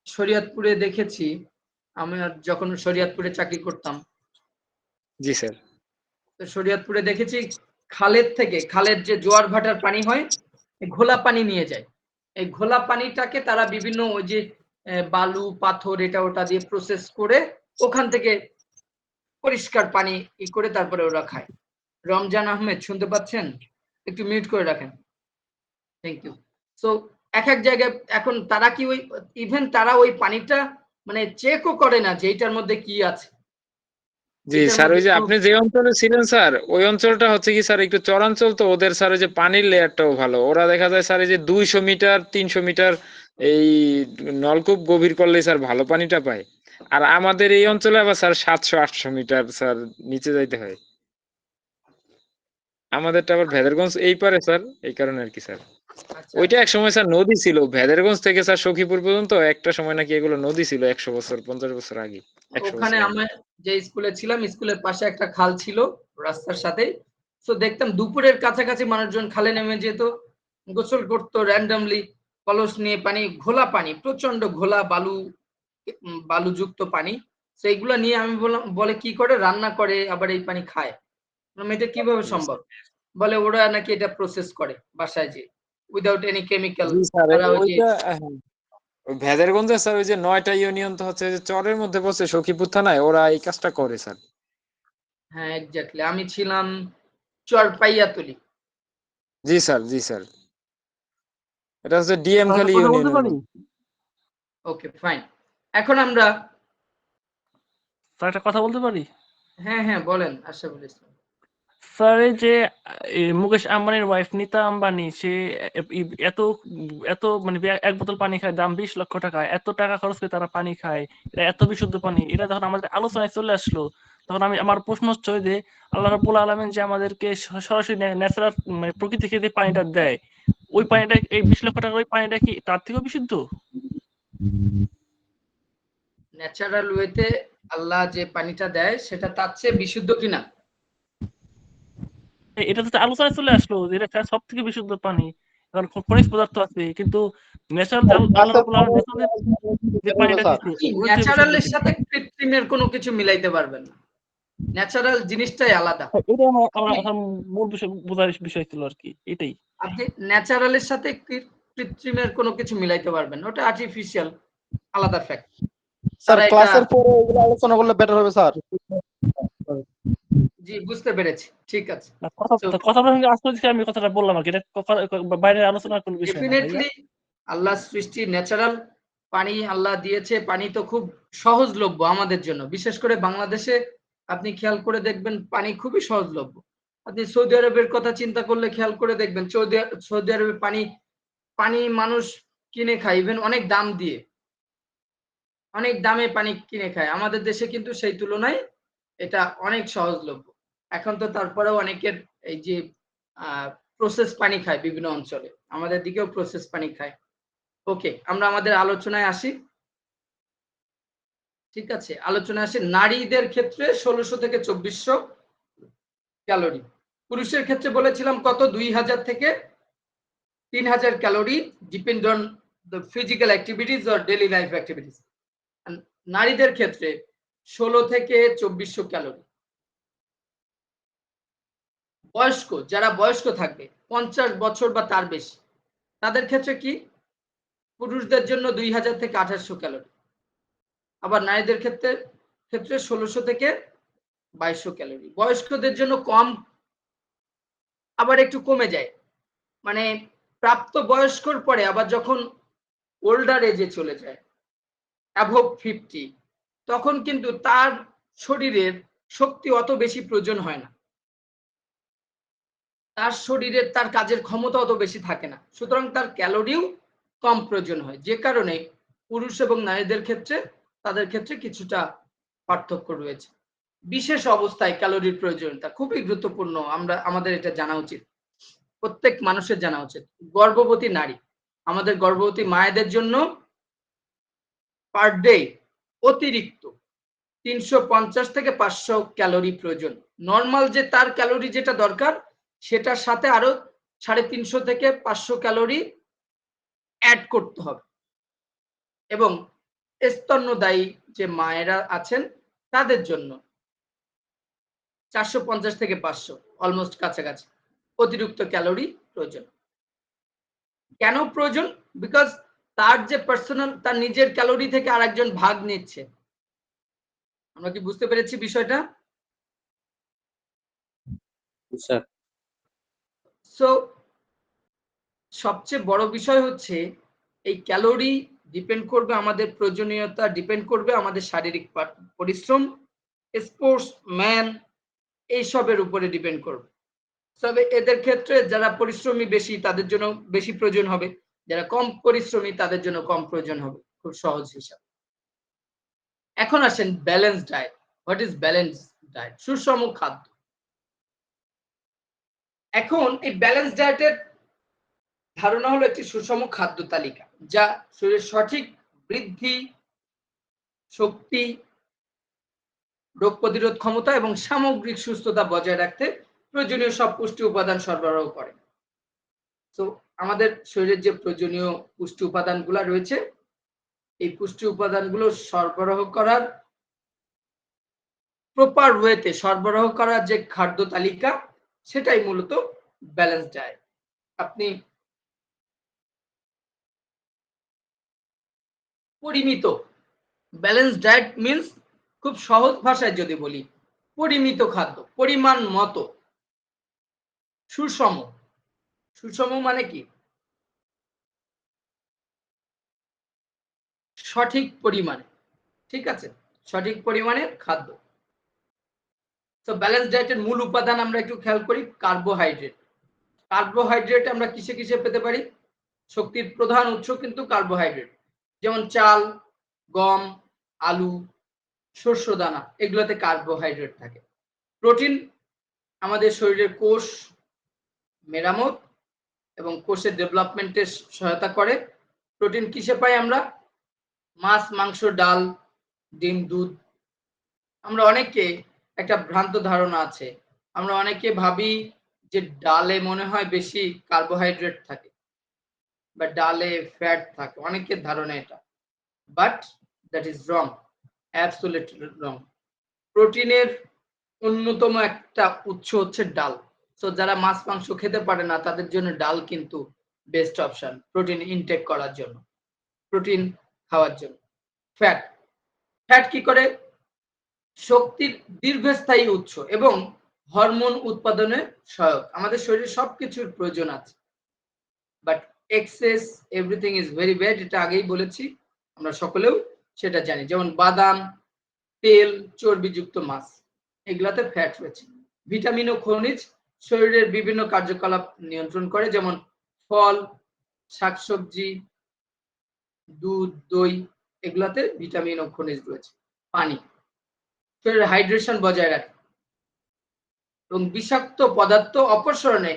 শরীয়তপুরে দেখেছি, আমি যখন শরীয়তপুরে চাকরি করতাম, জি স্যার। তো শরীয়তপুরে দেখেছি খালের যে জোয়ার ভাটার পানি হয়, এই ঘোলা পানি নিয়ে যায়। এই ঘোলা পানিটাকে তারা বিভিন্ন ওই যে বালু পাথর এটা ওটা দিয়ে প্রসেস করে ওখান থেকে পরিষ্কার পানি করে তারপরে ওরা খায়। রমজান আহমেদ শুনতে পাচ্ছেন? একটু মিউট করে রাখেন। Thank you. সো এক এক জায়গায় এখন তারা কি ওই ইভেন তারা ওই পানিটা মানে চেকও করে না যে এটার মধ্যে কি আছে। জি এটার স্যার, মধ্যে ওই যে কোনো আপনি যে অঞ্চলে ছিলেন স্যার, ওই অঞ্চলটা হচ্ছে কি স্যার একটু চরাঞ্চল, তো ওদের স্যার ওই যে পানির লেয়ারটাও ভালো, ওরা দেখা যায় স্যার এই যে 200 মিটার 300 মিটার এই নলকূপ গভীর করলে স্যার ভালো পানিটা পায়। আর আমাদের এই অঞ্চলে আবার স্যার 700-800 মিটার স্যার নিচে যাইতে হয়। আমাদেরটা আবার ভেদারগঞ্জ এই পারে স্যার, এই কারণে আর কি স্যার। আচ্ছা ওইটা আচ্ছা। এক সময় স্যার নদী ছিল, ভেদারগঞ্জ থেকে স্যার সখীপুর পর্যন্ত একটা সময় নাকি এগুলো নদী ছিল 100 বছর 50 বছর আগে, 100 ওখানে বছর আগে। আমরা যে স্কুলে ছিলাম, স্কুলের পাশে একটা খাল ছিল রাস্তার সাথেই। তো দেখতাম দুপুরের কাছাকাছি মানুষজন খালে নেমে যেত, গোসল করতো র্যান্ডমলি, কলস নিয়ে পানি, ঘোলা পানি, প্রচন্ড ঘোলা বালুযুক্ত পানি। সেইগুলা নিয়ে আমি বললাম, বলে কি করে রান্না করে আবার এই পানি খায়? বললাম, এটা কিভাবে জি সম্ভব? বলে ওরা নাকি এটা প্রসেস করে বাসায় যেয়ে উইদাউট এনি কেমিক্যাল। জি স্যার, তারা ওই যে ওইটা ওই ভেদারগঞ্জে স্যার ওই যে 9টা ইউনিয়ন তো হচ্ছে যে চরের মধ্যে বসে সখীপুর থানায়, ওরা এই কাজটা করে স্যার। হ্যাঁ এক্স্যাক্টলি, আমি ছিলাম চরপাইয়াতলি। জি স্যার, জি স্যার, এটা হচ্ছে ডিএম স্যার, একটা খালি কথা বলতে ইউনিয়নের পারি? মধ্যে। Okay fine. এখন আমরা, স্যার, একটা কথা বলতে পারি? হ্যাঁ হ্যাঁ বলেন আশরাফুল ইসলাম। স্যার, এই যে মুকেশ আম্বানির ওয়াইফ নিতা আম্বানি, সে এত এত মানে এক বোতল পানি খায় দাম 20 লক্ষ টাকা, এত টাকা খরচ করে তারা পানি খায়, এটা এত বিশুদ্ধ পানি, এটা যখন আমাদের আলোচনায় চলে আসলো, তখন আমার প্রশ্ন হচ্ছে ওই যে আল্লাহ রাব্বুল আলামিন যে আমাদেরকে সরাসরি ন্যাচারাল মানে প্রকৃতি থেকে যে পানিটা দেয়, ওই পানিটা এই 20 লক্ষ টাকার ওই পানিটা কি তার থেকেও বিশুদ্ধ? ন্যাচারাল ওয়েতে আল্লাহ যে পানিটা দেয় সেটা তার চেয়ে বিশুদ্ধ কিনা? এটা তো আলোচনায় চলে আসলো যে এটা সব থেকে বিশুদ্ধ পানি, কারণ খনিজ পদার্থ আছে, কিন্তু ন্যাচারাল যে আল্লাহ রাব্বুল আলামিন ন্যাচারাল যে পানিটা স্যার দিচ্ছে ওই থেকে বিশুদ্ধ ন্যাচারালের কিনা? সাথে কৃত্রিমের কোনো কিছু মিলাইতে পারবেন না। ন্যাচারাল জিনিসটাই আলাদা। এটা আমার আপনি আমার মূল বিষয় বোঝার বিষয় ছিল আর কি, এটাই। আপনি ন্যাচারালের সাথে কৃত্রিমের কোনো কিছু মিলাইতে পারবেন না, ওটা আর্টিফিশিয়াল, আলাদা ফ্যাক্ট। স্যার তারা এটা, ক্লাসের পরে এগুলো আলোচনা করলে বেটার হবে স্যার। জি বুঝতে পেরেছি, ঠিক আছে। না, কথা সো কথা প্রসঙ্গে আসলে যে আমি কথাটা বললাম আর কি, এটা বাইরে আলোচনার কোনো বিষয় না ভাইয়া। ডেফিনেটলি আল্লাহ সৃষ্টি ন্যাচারাল পানি আল্লাহ দিয়েছে। পানি তো খুব সহজলভ্য আমাদের জন্য, বিশেষ করে বাংলাদেশে আপনি খেয়াল করে দেখবেন পানি খুবই সহজলভ্য। আপনি সৌদি আরবের কথা চিন্তা করলে খেয়াল করে দেখবেন সৌদি আরবে পানি পানি মানুষ কিনে খায় ইভেন অনেক দাম দিয়ে। অনেক দামে পানি কিনে খায়। আমাদের দেশে কিন্তু সেই তুলনায় এটা অনেক সহজলভ্য। এখন তো তারপরেও অনেকের এই যে প্রসেস পানি খায় বিভিন্ন অঞ্চলে, আমাদের দিকেও প্রসেস পানি খায়। ওকে, আমরা আমাদের আলোচনায় আসি। ঠিক আছে, আলোচনায় আসি। নারীদের ক্ষেত্রে 1600 থেকে 2400 ক্যালোরি। পুরুষের ক্ষেত্রে বলেছিলাম কত, 2000 থেকে 3000 calorie, depend on the physical activities or daily life activities. নারীদের ক্ষেত্রে 16 থেকে 2400 ক্যালোরি। বয়স্ক, যারা বয়স্ক থাকবে 50 বছর বা তার বেশি, তাদের ক্ষেত্রে কি, পুরুষদের জন্য 2000 থেকে 2800 ক্যালোরি। আবার নারীদের ক্ষেত্রে 1600 থেকে 2200 ক্যালোরি। বয়স্কদের জন্য কম, আবার একটু কমে যায়, মানে প্রাপ্ত বয়স্কর পরে আবার যখন ওল্ডার এজে চলে যায়, অ্যাবভ 50, তখন কিন্তু তার শরীরের শক্তি অত বেশি প্রয়োজন হয় না, তার শরীরের তার কাজের ক্ষমতা অত বেশি থাকে না, সুতরাং তার ক্যালোরিও কম প্রয়োজন হয়। যে কারণে পুরুষ এবং নারীদের ক্ষেত্রে তাদের ক্ষেত্রে কিছুটা পার্থক্য রয়েছে। বিশেষ অবস্থায় ক্যালোরির প্রয়োজনীয়তা খুবই গুরুত্বপূর্ণ, আমাদের এটা জানা উচিত, প্রত্যেক মানুষের জানা উচিত। গর্ভবতী নারী, আমাদের গর্ভবতী মায়েদের জন্য পার ডে অতিরিক্ত 350 থেকে 500 ক্যালোরি প্রয়োজন। নর্মাল যে তার ক্যালোরি যেটা দরকার, সেটার সাথে আরো 350 থেকে 500 ক্যালোরি অ্যাড করতে হবে। এবং স্তন্যদায়ী যে মায়েরা আছেন তাদের জন্য 450 থেকে 500, অলমোস্ট কাছাকাছি অতিরিক্ত ক্যালোরি প্রয়োজন। কেন প্রয়োজন? বিকজ তার যে পার্সোনাল, তার নিজের ক্যালোরি থেকে আরেকজন ভাগ নিচ্ছে। আমরা কি বুঝতে পেরেছি বিষয়টা? স্যার সো সবচেয়ে বড় বিষয় হচ্ছে এই ক্যালোরি ডিপেন্ড করবে, আমাদের প্রয়োজনীয়তা ডিপেন্ড করবে আমাদের শারীরিক পরিশ্রম, স্পোর্টস ম্যান, এইসবের উপরে ডিপেন্ড করবে। তবে এদের ক্ষেত্রে যারা পরিশ্রমী বেশি তাদের জন্য বেশি প্রয়োজন হবে, যারা কম পরিশ্রমী তাদের জন্য কম প্রয়োজন হবে, খুব সহজ হিসাব। এখন আসেন balance diet. What is balance diet? সুষম খাদ্য। এখন এই ব্যালেন্স ডায়েটের ধারণা হলো একটি সুষম খাদ্য তালিকা যা শরীরের সঠিক বৃদ্ধি, শক্তি, রোগ প্রতিরোধ ক্ষমতা এবং সামগ্রিক সুস্থতা বজায় রাখতে প্রয়োজনীয় সব পুষ্টি উপাদান সরবরাহ করে। তো আমাদের শরীরের যে প্রয়োজনীয় পুষ্টি উপাদানগুলো রয়েছে, এই পুষ্টি উপাদানগুলো সরবরাহ করার প্রপার ওয়েতে সরবরাহ করার যে খাদ্য তালিকা, সেটাই মূলত ব্যালেন্স ডায়েট। আপনি পরিমিত, ব্যালেন্স ডায়েট মিন্স, খুব সহজ ভাষায় যদি বলি, পরিমিত খাদ্য, পরিমাণ মতো, সুষম। সুষম মানে কি? সঠিক পরিমাণে, ঠিক আছে, সঠিক পরিমাণের খাদ্য। তো ব্যালেন্স ডায়েটের মূল উপাদান আমরা একটু খেয়াল করি, কার্বোহাইড্রেট। কার্বোহাইড্রেট আমরা কিসে কিসে পেতে পারি? শক্তির প্রধান উৎস কিন্তু কার্বোহাইড্রেট, যেমন চাল, গম, আলু, শস্য দানা, এগুলোতে কার্বোহাইড্রেট থাকে। প্রোটিন আমাদের শরীরের কোষ মেরামত এবং কোষের ডেভেলপমেন্টে সহায়তা করে। প্রোটিন কিসে পাই আমরা? মাছ, মাংস, ডাল, ডিম, দুধ। আমরা অনেকে একটা ভ্রান্ত ধারণা আছে, আমরা অনেকে ভাবি যে ডালে মনে হয় বেশি কার্বোহাইড্রেট থাকে বা ডালে ফ্যাট থাকে, অনেকের ধারণা এটা, but that is wrong, absolutely রং। প্রোটিনের অন্যতম একটা উৎস হচ্ছে ডাল। তো যারা মাছ মাংস খেতে পারে না তাদের জন্য ডাল কিন্তু বেস্ট অপশন প্রোটিন ইনটেক করার জন্য, প্রোটিন খাওয়ার জন্য। ফ্যাট, ফ্যাট কি করে? শক্তির দীর্ঘস্থায়ী উৎস এবং হরমোন উৎপাদনে সহায়ক। আমাদের শরীরে সবকিছুর প্রয়োজন আছে, but excess everything is very bad, এটা আগেই বলেছি, আমরা সকলেও সেটা জানি। যেমন বাদাম, তেল, চর্বিযুক্ত মাছ, এগুলাতে ফ্যাট রয়েছে। ভিটামিন ও খনিজ শরীরের বিভিন্ন কার্যকলাপ নিয়ন্ত্রণ করে, যেমন ফল, শাকসবজি, দুধ, দই, এগুলাতে ভিটামিন ও খনিজ রয়েছে। পানি শরীরের হাইড্রেশন বজায় রাখে এবং বিষাক্ত পদার্থ অপসারণে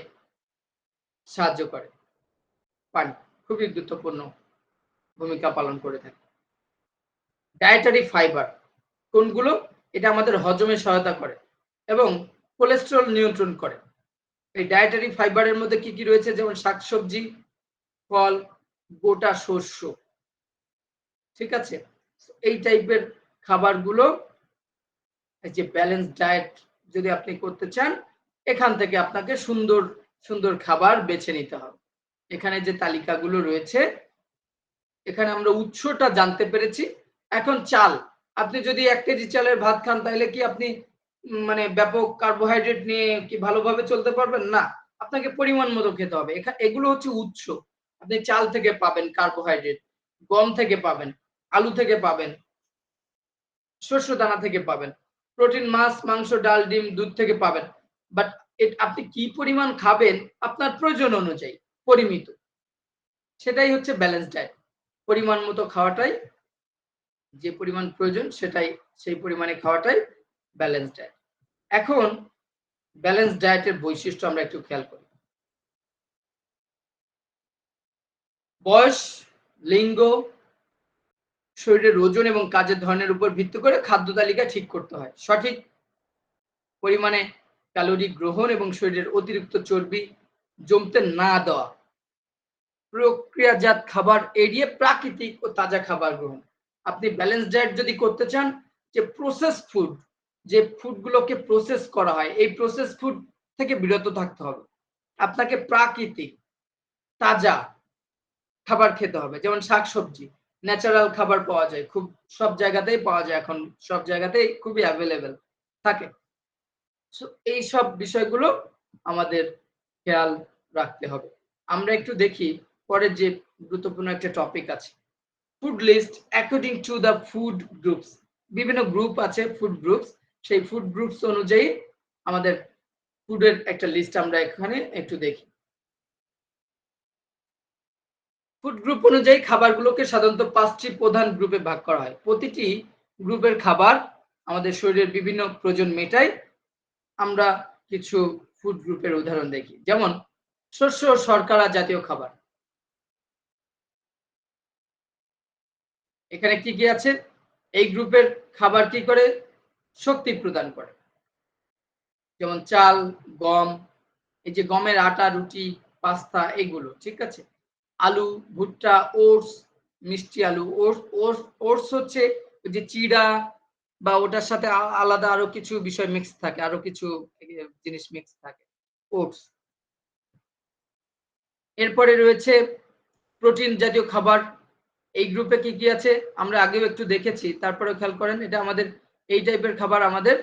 সাহায্য করে। পানি খুবই গুরুত্বপূর্ণ ভূমিকা পালন করে থাকে। ডায়েটারি ফাইবার কোনগুলো? এটা আমাদের হজমে সহায়তা করে এবং কোলেস্টেরল নিয়ন্ত্রণ করে। এই ডায়েটারি ফাইবারের মধ্যে কি কি রয়েছে? যেমন শাকসবজি, ফল, গোটা শস্য, ঠিক আছে। এই টাইপের খাবারগুলো, এই যে ব্যালেন্স ডায়েট যদি আপনি করতে চান, এখান থেকে আপনাকে সুন্দর সুন্দর খাবার বেছে নিতে হবে। এখানে যে তালিকাগুলো রয়েছে, এখানে আমরা উৎসটা জানতে পেরেছি। এখন চাল, আপনি যদি 1 কেজি চালের ভাত খান তাহলে কি আপনি মানে ব্যাপক কার্বোহাইড্রেট নিয়ে কি ভালোভাবে চলতে পারবেন? না, আপনাকে পরিমাণ মতো খেতে হবে। এগুলো হচ্ছে উৎস। আপনি চাল থেকে পাবেন কার্বোহাইড্রেট, গম থেকে পাবেন, আলু থেকে পাবেন, শস্য দানা থেকে পাবেন, প্রোটিন মাছ, মাংস, ডাল, ডিম, দুধ থেকে পাবেন। বাট আপনি কি পরিমাণ খাবেন আপনার প্রয়োজন অনুযায়ী, পরিমিত, সেটাই হচ্ছে ব্যালেন্স ডায়েট। পরিমাণ মতো খাওয়াটাই, যে পরিমাণ প্রয়োজন সেটাই, সেই পরিমাণে খাওয়াটাই ব্যালেন্স ডায়েট। এখন ব্যালেন্স ডায়েটের বৈশিষ্ট্য আমরা একটু খেয়াল করি। বয়স, লিঙ্গ, শরীরের ওজন এবং কাজের ধরনের উপর ভিত্তি করে খাদ্য তালিকা ঠিক করতে হয়। সঠিক পরিমাণে ক্যালোরি গ্রহণ এবং শরীরের অতিরিক্ত চর্বি জমতে না দেওয়া, প্রক্রিয়াজাত খাবার এড়িয়ে প্রাকৃতিক ও তাজা খাবার গ্রহণ। আপনি ব্যালেন্স ডায়েট যদি করতে চান, যে প্রসেস ফুড, যে ফুডগুলোকে প্রসেস করা হয়, এই প্রসেস ফুড থেকে বিরত থাকতে হবে। আপনাকে প্রাকৃতিক তাজা খাবার খেতে হবে। যেমন শাকসবজি, ন্যাচারাল খাবার পাওয়া যায়, খুব সব জায়গাতেই পাওয়া যায়, এখন সব জায়গাতেই খুবই অ্যাভেলেবেল থাকে। এই সব বিষয়গুলো আমাদের খেয়াল রাখতে হবে। আমরা একটু দেখি পরের যে গুরুত্বপূর্ণ একটা টপিক আছে, food list according to the food groups. বিভিন্ন গ্রুপ আছে, ফুড গ্রুপস, সেই ফুড গ্রুপস অনুযায়ী আমাদের ফুডের একটা লিস্ট আমরা এখানে একটু দেখি। ফুড গ্রুপ অনুযায়ী খাবারগুলোকে সাধারণত 5টি প্রধান গ্রুপে ভাগ করা হয়। প্রতিটি গ্রুপের খাবার আমাদের শরীরের বিভিন্ন প্রয়োজন মেটায়। আমরা কিছু ফুড গ্রুপের উদাহরণ দেখি। যেমন শস্য ও শর্করা জাতীয় খাবার। এখানে কি কি আছে? এই গ্রুপের খাবার কি করে? শক্তি প্রদান করে। যেমন চাল, গম, এই যে গমের আটা, রুটি, পাস্তা, এগুলো, ঠিক আছে। আলু, ভুট্টা, ওটস, মিষ্টি আলু। ওটস হচ্ছে ওই যে চিড়া বা ওটার সাথে আলাদা আরো কিছু বিষয় মিক্স থাকে, আরো কিছু জিনিস মিক্স থাকে, ওটস। এরপরে রয়েছে প্রোটিন জাতীয় খাবার। এই গ্রুপে কি কি আছে আমরা আগেও একটু দেখেছি, তারপরে খেয়াল করেন, এটা আমাদের এই টাইপের খাবার আমাদের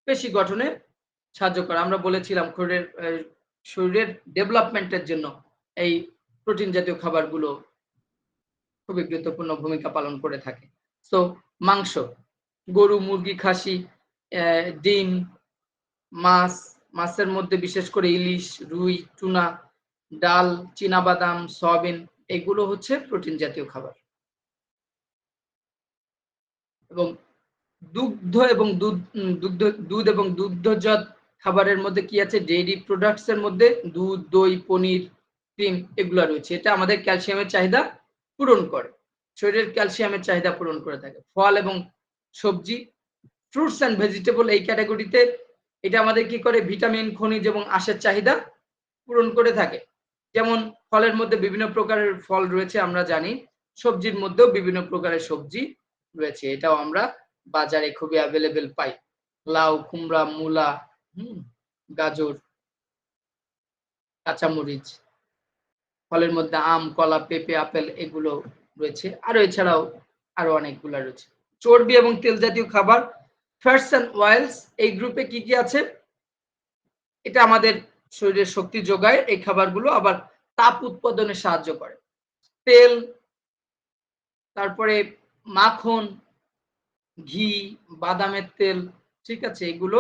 পেশি গঠনে সাহায্য করে। আমরা বলেছিলাম শরীরের ডেভেলপমেন্টের জন্য এই প্রোটিন জাতীয় খাবারগুলো খুবই গুরুত্বপূর্ণ ভূমিকা পালন করে থাকে। সো মাংস, গরু, মুরগি, খাসি, ডিম, মাছ, মাছের মধ্যে বিশেষ করে ইলিশ, রুই, টুনা, ডাল, চীনাবাদাম, সয়াবিন, এগুলো হচ্ছে প্রোটিন জাতীয় খাবার। এবং দুগ্ধ এবং দুধ এবং দুগ্ধজাত খাবারের মধ্যে কি আছে? ডেইরি প্রোডাক্টস এর মধ্যে দুধ, দই, পনির, ক্রিম, এগুলো রয়েছে। এটা আমাদের ক্যালসিয়ামের চাহিদা পূরণ করে, শরীরের ক্যালসিয়ামের চাহিদা পূরণ করে থাকে। ফল এবং সবজি, ফ্রুটস অ্যান্ড ভেজিটেবল, এই ক্যাটাগরিতে এটা আমাদের কি করে? ভিটামিন, খনিজ এবং আঁশের চাহিদা পূরণ করে থাকে। যেমন ফলের মধ্যে বিভিন্ন প্রকারের ফল রয়েছে আমরা জানি, সবজির মধ্যেও বিভিন্ন প্রকারের সবজি রয়েছে, এটাও আমরা বাজারে খুবই অ্যাভেলেবেল পাই। লাউ, কুমড়া, মূলা, গাজর, কাঁচামরিচ। ফলের মধ্যে আম, কলা, পেঁপে, আপেল, এগুলো রয়েছে। আরো এছাড়াও আরো অনেকগুলা রয়েছে। চর্বি এবং তেল জাতীয় খাবার, ফ্যাটস অ্যান্ড অয়েলস, এই গ্রুপে কি কি আছে? এটা আমাদের শরীরের শক্তি যোগায়। এই খাবারগুলো আবার তাপ উৎপাদনে সাহায্য করে। তেল, তারপরে মাখন, ঘি, বাদামের তেল, ঠিক আছে, এগুলো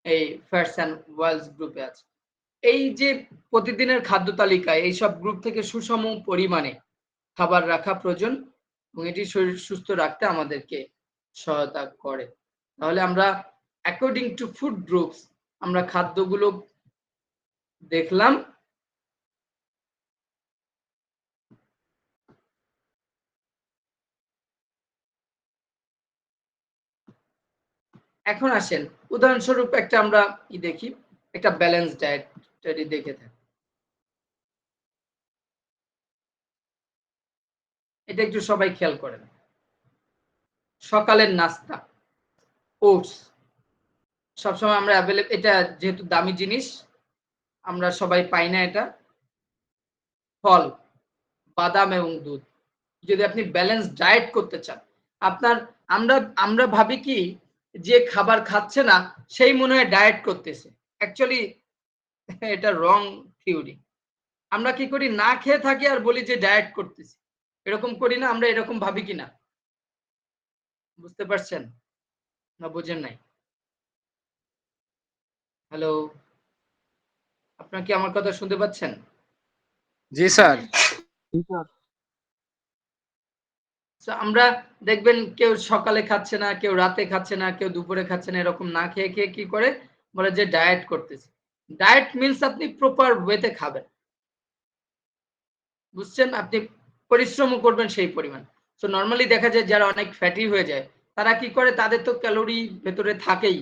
এই ফ্যাটস অ্যান্ড অয়েলস গ্রুপে আছে। এই যে প্রতিদিনের খাদ্য তালিকায় এইসব গ্রুপ থেকে সুষম পরিমাণে খাবার রাখা প্রয়োজন। এবং এটি শরীর সুস্থ রাখতে আমাদেরকে সহায়তা করে। তাহলে আমরা অ্যাকর্ডিং টু ফুড গ্রুপস আমরা খাদ্যগুলো দেখলাম। এখন আসেন উদাহরণস্বরূপ একটা আমরা কি দেখি, একটা ব্যালেন্স ডায়েট যদি দেখে থাকি, এটা একটু সবাই খেয়াল করেন। সকালের নাস্তা ওটস, সবসময় আমরা অ্যাভেলেবল, এটা যেহেতু দামি জিনিস আমরা সবাই পাই না। এটা ফল, বাদাম এবং দুধ। যদি আপনি ব্যালেন্স ডায়েট করতে চান, আপনার আমরা আমরা ভাবি কি যে খাবার খাচ্ছে না সেই মনে হয় ডায়েট করতেছে। অ্যাকচুয়ালি এটা রং থিওরি। আমরা কি করি, না খেয়ে থাকি আর বলি যে ডায়েট করতেছি। এরকম করি না আমরা? এরকম ভাবি কিনা? বুঝতে পারছেন না বুঝেন নাই? হ্যালো, আপনারা কি আমার কথা শুনতে পাচ্ছেন? জি স্যার। So, আমরা দেখবেন কেউ সকালে খাচ্ছে না, কেউ রাতে খাচ্ছে না, কেউ দুপুরে খাচ্ছে না, এরকম না খেয়ে খেয়ে কি করে বলে যে ডায়েট করতেছে। ডায়েট মিন্স আপনি প্রপার ওয়েতে খাবেন, বুঝছেন? আপনি পরিশ্রমও করবেন সেই পরিমাণ। সো নরমালি দেখা যায় যারা অনেক ফ্যাটি হয়ে যায় তারা কি করে, তাদের তো ক্যালোরি ভেতরে থাকেই,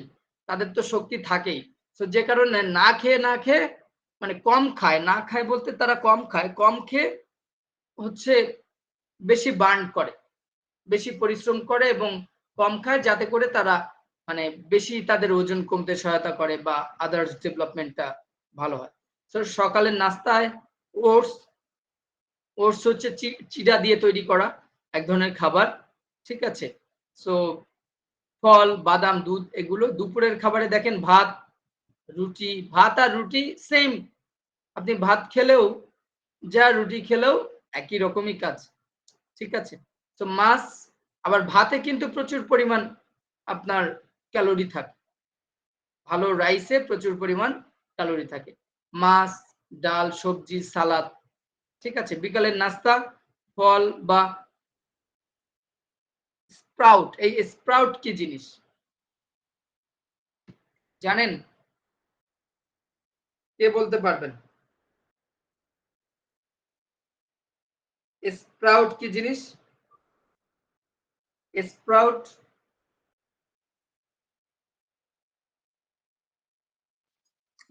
তাদের তো শক্তি থাকেই। সো যে কারণে না খেয়ে মানে কম খায়, না খায় বলতে তারা কম খায়, কম খেয়ে হচ্ছে বেশি বার্ন করে, বেশি পরিশ্রম করে এবং কম খায়, যাতে করে তারা মানে বেশি তাদের ওজন কমতে সহায়তা করে বা আদার্স ডেভেলপমেন্টটা ভালো হয়। তো সকালের নাস্তায় ওটস, ওটস হচ্ছে চিড়া দিয়ে তৈরি করা এক ধরনের খাবার, ঠিক আছে? সো ফল, বাদাম, দুধ এগুলো। দুপুরের খাবারে দেখেন ভাত, রুটি, ভাত আর রুটি সেম। আপনি ভাত খেলেও যা, রুটি খেলেও একই রকমই কাজ, ঠিক আছে? তো মাছ, আবার ভাতে কিন্তু প্রচুর পরিমাণ আপনার ক্যালোরি থাকে, ভালো রাইসে প্রচুর পরিমাণ ক্যালোরি থাকে। মাছ, ডাল, সবজি, সালাদ, ঠিক আছে? বিকালের নাস্তা ফল বা স্প্রাউট। এই স্প্রাউট কি জিনিস জানেন? কে বলতে পারবেন স্প্রাউট কি জিনিস? স্প্রাউট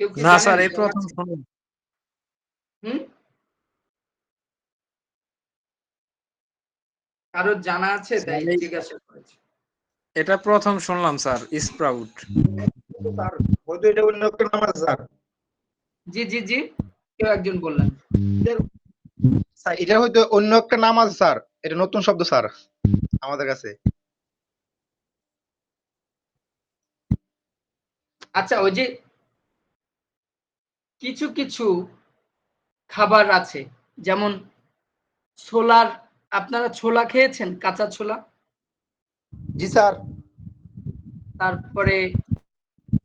কেউ কি না জানেন? স্যার, এই প্রথম শুনলাম। হুম, কারো জানা আছে তাই স্যার, জিজ্ঞাসা করেছি। এটা প্রথম শুনলাম স্যার, স্প্রাউট। স্যার হয়তো এটা অন্য একটা নাম আছে স্যার। জি জি জি, কেউ একজন বললেন। স্যার এটা হয়তো অন্য একটা নাম আছে স্যার, এটা নতুন শব্দ স্যার আমাদের কাছে। আচ্ছা, ওই যে কিছু কিছু খাবার আছে, যেমন ছোলার, আপনারা ছোলা খেয়েছেন? কাঁচা ছোলা। জি স্যার। তারপরে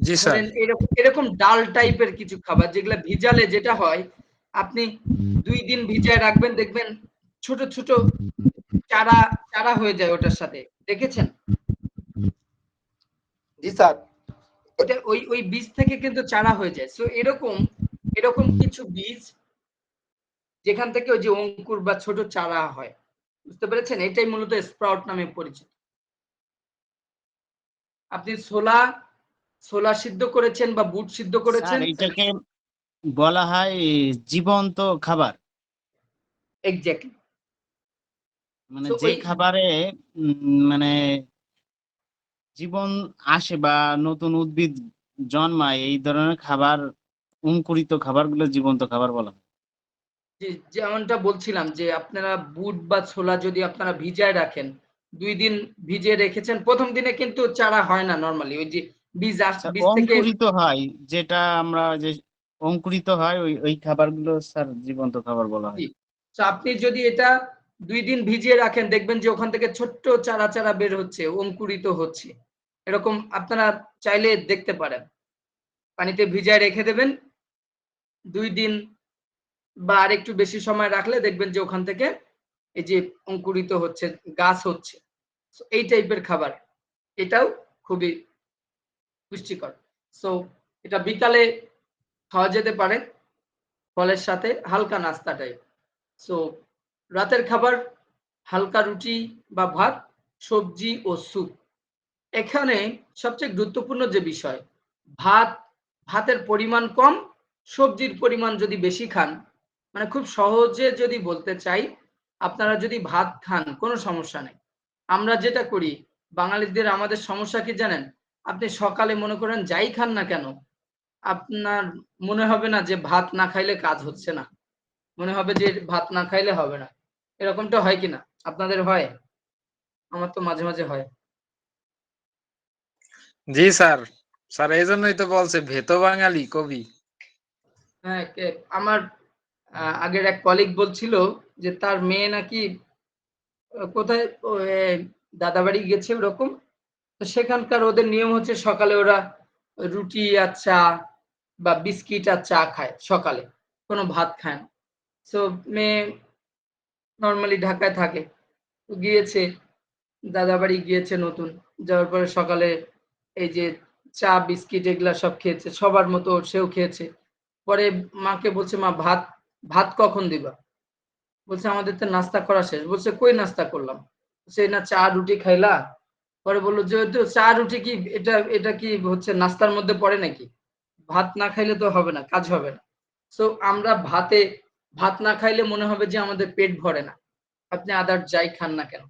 জি স্যার। ধরেন এরকম এরকম ডাল টাইপের কিছু খাবার যেগুলা ভিজালে যেটা হয়, আপনি 2 দিন ভিজায় রাখবেন, দেখবেন ছোট ছোট চারা চারা হয়ে যায় ওটার সাথে, দেখেছেন? জি স্যার। ওটা ওই ওই বীজ থেকে কিন্তু চারা হয়ে যায়। সো এরকম এরকম কিছু বীজ যেখান থেকে ওই যে অঙ্কুর বা ছোট চারা হয়, বুঝতে পেরেছেন? এটাই মূলত স্প্রাউট নামে পরিচিত। আপনি ছোলা ছোলা সিদ্ধ করেছেন বা বুট সিদ্ধ স্যার করেছেন, এটাকে বলা হয় জীবন্ত খাবার, এক্স্যাক্টলি। মানে সো যে ওই খাবারে মানে জীবন আসে বা নতুন উদ্ভিদ জন্মায়, এই ধরনের খাবার, অঙ্কুরিত খাবারগুলো জীবন্ত খাবার বলা হয়। যেমনটা বলছিলাম যে আপনারা বুট বা ছোলা যদি আপনারা ভিজায় রাখেন, 2 দিন ভিজিয়ে রেখেছেন, প্রথম দিনে কিন্তু চারা হয় না নরমালি। ওই যে স্যার বীজ থেকে অঙ্কুরিত হয়, যেটা আমরা যে অঙ্কুরিত হয় ওই ওই খাবারগুলো স্যার জীবন্ত খাবার বলা হয়। জি। তো আপনি যদি এটা 2 দিন ভিজিয়ে রাখেন, দেখবেন যে ওখান থেকে ছোট্ট চারা চারা বের হচ্ছে, অঙ্কুরিত হচ্ছে। এরকম আপনারা চাইলে দেখতে পারেন। পানিতে ভিজায় রেখে দেবেন 2 দিন বা আরেকটু বেশি সময় রাখলে দেখবেন যে ওখান থেকে এই যে অঙ্কুরিত হচ্ছে, গাছ হচ্ছে, So, এই টাইপের খাবার, এটাও খুবই পুষ্টিকর। সো এটা বিকালে খাওয়া যেতে পারে ফলের সাথে, হালকা নাস্তা টাইপ। সো রাতের খাবার হালকা রুটি বা ভাত, সবজি ও স্যুপ। এখানে সবচেয়ে গুরুত্বপূর্ণ যে বিষয়, ভাতের পরিমাণ কম, সবজির পরিমাণ যদি বেশি খান, মানে খুব সহজে যদি বলতে চাই, আপনারা যদি ভাত খান কোনো সমস্যা নেই। আমরা যেটা করি বাঙালিদের, আমাদের সমস্যা কি জানেন? আপনি সকালে মনে করেন যাই খান না কেন, আপনার মনে হবে না যে ভাত না খাইলে কাজ হচ্ছে না, মনে হবে যে ভাত না খাইলে হবে না। এরকমটা হয় কিনা আপনাদের? হয়? আমার তো মাঝে মাঝে হয়। জি স্যার, স্যার এই জন্যই তো বলছে ভেতো বাঙালি কবি। হ্যাঁ, আমার আগের এক কলিগ বলছিল যে তার মেয়ে নাকি কোথায় দাদাবাড়ি গেছে ওরকম, তো সেখানকার ওদের নিয়ম হচ্ছে সকালে ওরা রুটি আর চা বা বিস্কিট আর চা খায় সকালে, কোনো ভাত খায় না। সো মেয়ে নর্মালি ঢাকায় থাকে, তো গিয়েছে দাদাবাড়ি গিয়েছে নতুন, যাওয়ার পরে সকালে এই যে চা বিস্কিট এগুলা সব খেয়েছে, সবার মতো সেও খেয়েছে। পরে মাকে বলছে, মা ভাত ভাত কখন দিবা? বলছে আমাদের তো নাস্তা করা শেষ। বলছে কই নাস্তা করলাম? সে না চা রুটি খাইলা? পরে বললো যে তো চা রুটি কি এটা এটা কি হচ্ছে নাস্তার মধ্যে পড়ে নাকি? ভাত না খাইলে তো হবে না, কাজ হবে না। সো আমরা ভাত না খাইলে মনে হবে যে আমাদের পেট ভরে না, আপনি আদার যাই খান না কেন।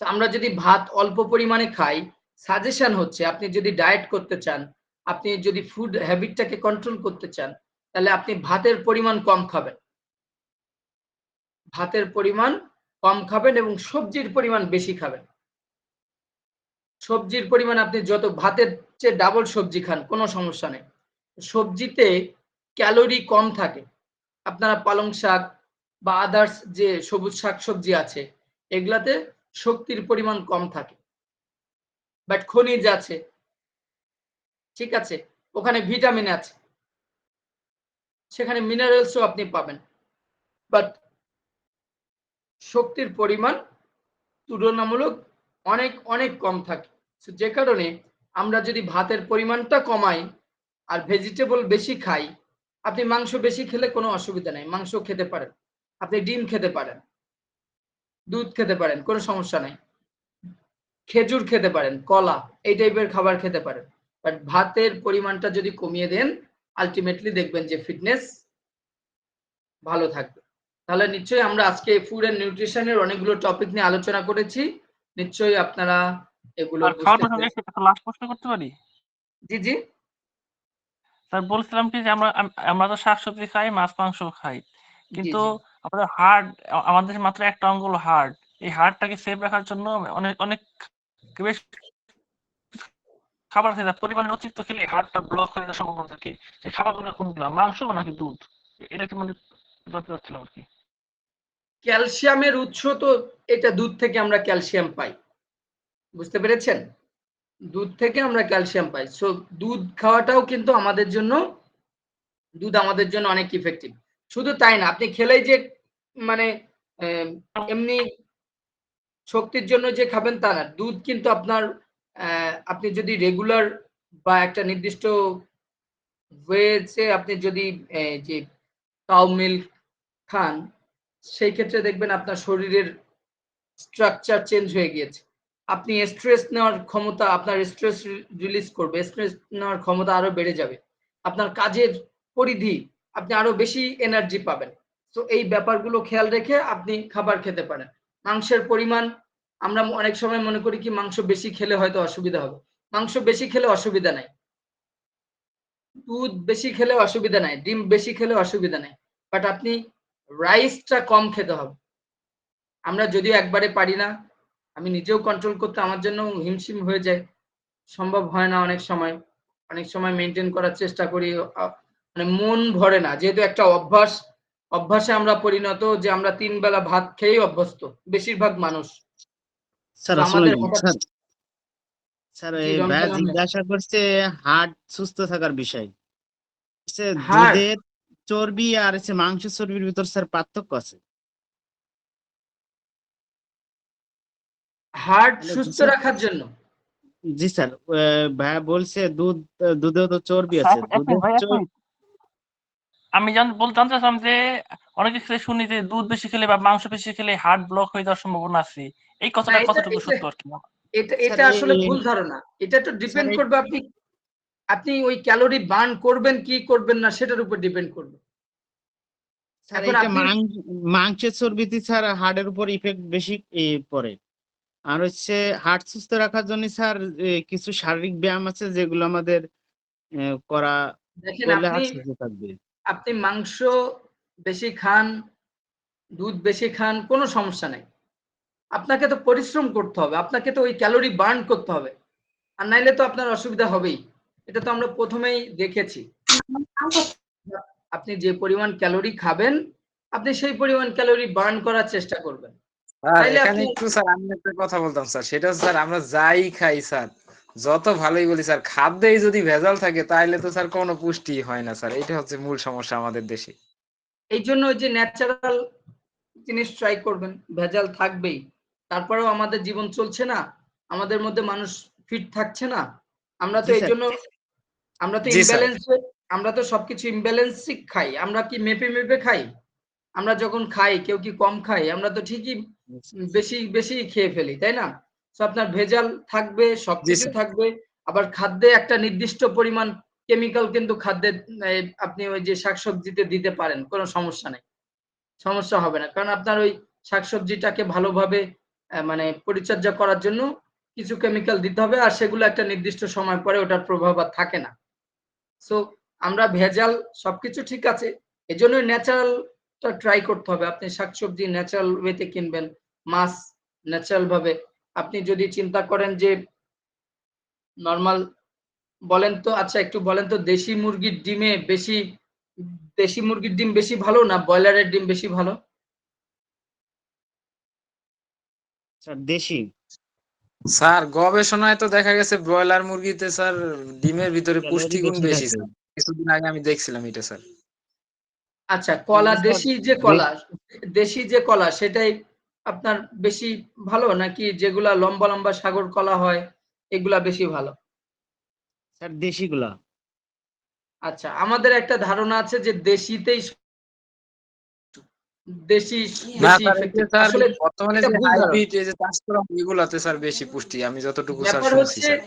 So, আমরা যদি ভাত অল্প পরিমাণে খাই, সাজেশন হচ্ছে আপনি যদি ডায়েট করতে চান, আপনি যদি ফুড হ্যাবিটটাকে কন্ট্রোল করতে চান, তাহলে আপনি ভাতের পরিমাণ কম খাবেন, ভাতের পরিমাণ কম খাবেন এবং সবজির পরিমাণ বেশি খাবেন। সবজির পরিমাণ আপনি যত ভাতের চেয়ে ডাবল সবজি খান, কোনো সমস্যা নেই। সবজিতে ক্যালোরি কম থাকে। আপনারা পালং শাক বা আদার্স যে সবুজ শাকসবজি আছে, এগুলাতে শক্তির পরিমাণ কম থাকে, বাট খনিজ আছে, ঠিক আছে, ওখানে ভিটামিন আছে, সেখানে মিনারেলসও আপনি পাবেন, বাট শক্তির পরিমাণ তুলনামূলক অনেক অনেক কম থাকে। যে কারণে আমরা যদি ভাতের পরিমাণটা কমাই আর ভেজিটেবল বেশি খাই, আপনি মাংস বেশি খেলে কোনো অসুবিধা নেই, মাংস খেতে পারেন, আপনি ডিম খেতে পারেন, দুধ খেতে পারেন, কোনো সমস্যা নাই, খেজুর খেতে পারেন, কলা, এই টাইপের খাবার খেতে পারেন। বাট ভাতের পরিমাণটা যদি কমিয়ে দেন, আলটিমেটলি দেখবেন যে ফিটনেস ভালো থাকবে। তাহলে নিশ্চয়ই আমরা আজকে ফুড এন্ড নিউট্রিশনের অনেকগুলো টপিক নিয়ে আলোচনা করেছি, নিশ্চয়ই আপনারা এগুলো আর বুঝতে খাওয়ার প্রসঙ্গে পেরেছেন। একটা লাস্ট প্রশ্ন করতে পারি? জি জি, স্যার বলছিলাম কি যে আমরা তো শাকসবজি খাই, মাছ মাংস খাই, জি কিন্তু জি, আমাদের হার্ট, আমাদের মাত্র একটা অঙ্গ হলো হার্ট। এই হার্টটাকে সেভ রাখার জন্য অনেক অনেক বেশ খাবার আছে, যার পরিমাণে অতিরিক্ত খেলে হার্টটা ব্লক হয়ে যাওয়ার সম্ভাবনা থাকে। সেই খাবারগুলো কোনগুলো, মাংস নাকি দুধ? এটা কি মানে জানতে চাচ্ছিলাম আর কি। ক্যালসিয়ামের উৎস তো এটা দুধ থেকে আমরা ক্যালসিয়াম পাই, বুঝতে পেরেছেন? দুধ থেকে আমরা ক্যালসিয়াম পাই। সো দুধ খাওয়াটাও কিন্তু আমাদের জন্য, দুধ আমাদের জন্য অনেক ইফেক্টিভ। শুধু তাই না, আপনি খেলেই যে মানে এমনি শক্তির জন্য যে খাবেন তা না। দুধ কিন্তু আপনার আপনি যদি রেগুলার বা একটা নির্দিষ্ট ওয়েতে আপনি যদি যে কাউ মিল্ক খান, সেই ক্ষেত্রে দেখবেন আপনার শরীরের স্ট্রাকচার চেঞ্জ হয়ে গিয়েছে। আপনি স্ট্রেস নেওয়ার ক্ষমতা, আপনার স্ট্রেস রিলিজ করবে, স্ট্রেস নেওয়ার ক্ষমতা আরো বেড়ে যাবে। আপনার কাজের পরিধি, আপনি আরো বেশি এনার্জি পাবেন। তো এই ব্যাপারগুলো খেয়াল রেখে আপনি খাবার খেতে পারেন। মাংসের পরিমাণ, আমরা অনেক সময় মনে করি কি মাংস বেশি খেলে হয়তো অসুবিধা হবে। মাংস বেশি খেলে অসুবিধা নাই, দুধ বেশি খেলে অসুবিধা নাই, ডিম বেশি খেলে অসুবিধা নাই, বাট আপনি রাইসটা কম খেতে হবে। আমরা যদিও একবারে পারি না, আমি নিজেও কন্ট্রোল করতে আমার জন্য হিমশিম হয়ে যায়, সম্ভব হয় না অনেক সময়। অনেক সময় মেনটেন করার চেষ্টা করি, মানে মন ভরে না, যেহেতু একটা অভ্যাসে আমরা পরিণত, যে আমরা 3 বেলা ভাত খেয়েই অভ্যস্ত বেশিরভাগ মানুষ। স্যার তো আসলে আমাদের হঠাৎ, স্যার স্যার জি এই ভাইয়া রমজান আহমেদ, জিজ্ঞাসা করছে হার্ট সুস্থ থাকার বিষয়। হার্ট, দুধের চর্বি আর মাংস চর্বির ভিতর স্যার পার্থক্য আছে। হার্ট তাহলে সুস্থ স্যার, রাখার জন্য। জি স্যার, ভাইয়া বলছে দুধেও তো চর্বি স্যার, আছে, এক মিনিট ভাই, এক চর্বি। মিনিট। আমি জানতে চাচ্ছিলাম যে অনেকে খেলে শুনি যে দুধ বেশি খেলে বা মাংস বেশি খেলে হার্ট ব্লক হয়ে যাওয়ার সম্ভাবনা আছে। এই না, কথাটা এটা কতটুকু এটা সত্য আর কি? এটা স্যার এটা আসলে ভুল ধারণা। এটা তো স্যার ডিপেন্ড করবে আপনি আপনি ওই ক্যালোরি বার্ন করবেন কি করবেন না সেটার উপর ডিপেন্ড করবে। স্যার এখন এটা আপনি মাংসের চর্বিতে স্যার হার্টের উপর ইফেক্ট বেশি পড়ে। আর হচ্ছে হার্ট সুস্থ রাখার জন্য স্যার কিছু শারীরিক ব্যায়াম আছে যেগুলো আমাদের করা দেখেন, করলে আপনি হার্ট সুস্থ থাকবে। আপনি মাংস বেশি খান, দুধ বেশি খান, কোনো সমস্যা নাই। আপনাকে তো পরিশ্রম করতে হবে, আপনাকে তো ওই ক্যালোরি বার্ন করতে হবে, আর নাইলে তো আপনার অসুবিধা হবেই। এটা তো আমরা প্রথমেই দেখেছি। আপনি যে পরিমাণ ক্যালোরি খাবেন, আপনি সেই পরিমাণ ক্যালোরি বার্ন করার চেষ্টা করবেন। স্যার তাইলে এখানে আপনি একটু স্যার আমি একটা কথা বলতাম স্যার, সেটা হচ্ছে স্যার আমরা যাই খাই স্যার, যত ভালোই বলি স্যার, খাদ্যেই যদি ভেজাল থাকে তাহলে তো স্যার কোনো পুষ্টি হয় না স্যার। এটা হচ্ছে মূল সমস্যা আমাদের দেশে। এই জন্য ওই যে ন্যাচারাল জিনিস ট্রাই করবেন, ভেজাল থাকবেই। তারপরেও আমাদের জীবন চলছে না, আমাদের মধ্যে মানুষ ফিট থাকছে না। আমরা তো জি এই স্যার। জন্য আমরা তো জি স্যার। ইমব্যালেন্স, আমরা তো সবকিছু ইমব্যালেন্সই খাই। আমরা কি মেপে মেপে খাই? আমরা যখন খাই, কেউ কি কম খাই? আমরা তো ঠিকই বেশি বেশি খেয়ে ফেলি, তাই না? তো আপনার ভেজাল থাকবে, জি সবকিছু স্যার। থাকবে। আবার খাদ্যে একটা নির্দিষ্ট পরিমাণ কেমিক্যাল কিন্তু খাদ্যে আপনি ওই যে শাকসবজিতে দিতে পারেন, কোনো সমস্যা নেই। সমস্যা হবে না। কারণ আপনার ওই শাকসবজিটাকে ভালোভাবে মানে পরিচর্যা করার জন্য কিছু কেমিক্যাল দিতে হবে, আর সেগুলো একটা নির্দিষ্ট সময় পরে ওটার প্রভাব আর থাকে না। সো আমরা ভেজাল সবকিছু ঠিক আছে। এজন্যই ন্যাচারালটা ট্রাই করতে হবে। আপনি শাকসবজি ন্যাচারাল ওয়েতে কিনবেন, মাছ ন্যাচারাল ভাবে। আপনি যদি চিন্তা করেন যে নরমাল, বলেন তো, আচ্ছা একটু বলেন তো, দেশি মুরগির ডিম বেশি ভালো না ব্রয়লারের ডিম বেশি ভালো? স্যার দেশি। স্যার গবেষণায় তো দেখা গেছে ব্রয়লার মুরগিতে স্যার ডিমের ভিতরে ক্যালোরি পুষ্টিগুণ বেশি বেশি থাকে। স্যার। কিছুদিন আগে আমি দেখছিলাম এটা স্যার। আচ্ছা, কলা, কিন্তু স্যার দেশি যে কলা সেটাই আপনার বেশি ভালো, নাকি যেগুলা লম্বা লম্বা সাগর কলা হয় এগুলা বেশি ভালো? স্যার দেশিগুলা। আচ্ছা, আমাদের একটা ধারণা আছে যে দেশি না বেশি স্যার, এই যে ইফেক্টিভ। স্যার আসলে বর্তমানে এটা যে ভুল ধারণা। হাইব্রিড এই যে চাষ করা হয়, এগুলাতে স্যার বেশি পুষ্টি, আমি যতটুকু স্যার ব্যাপার শুনছি হচ্ছে, স্যার।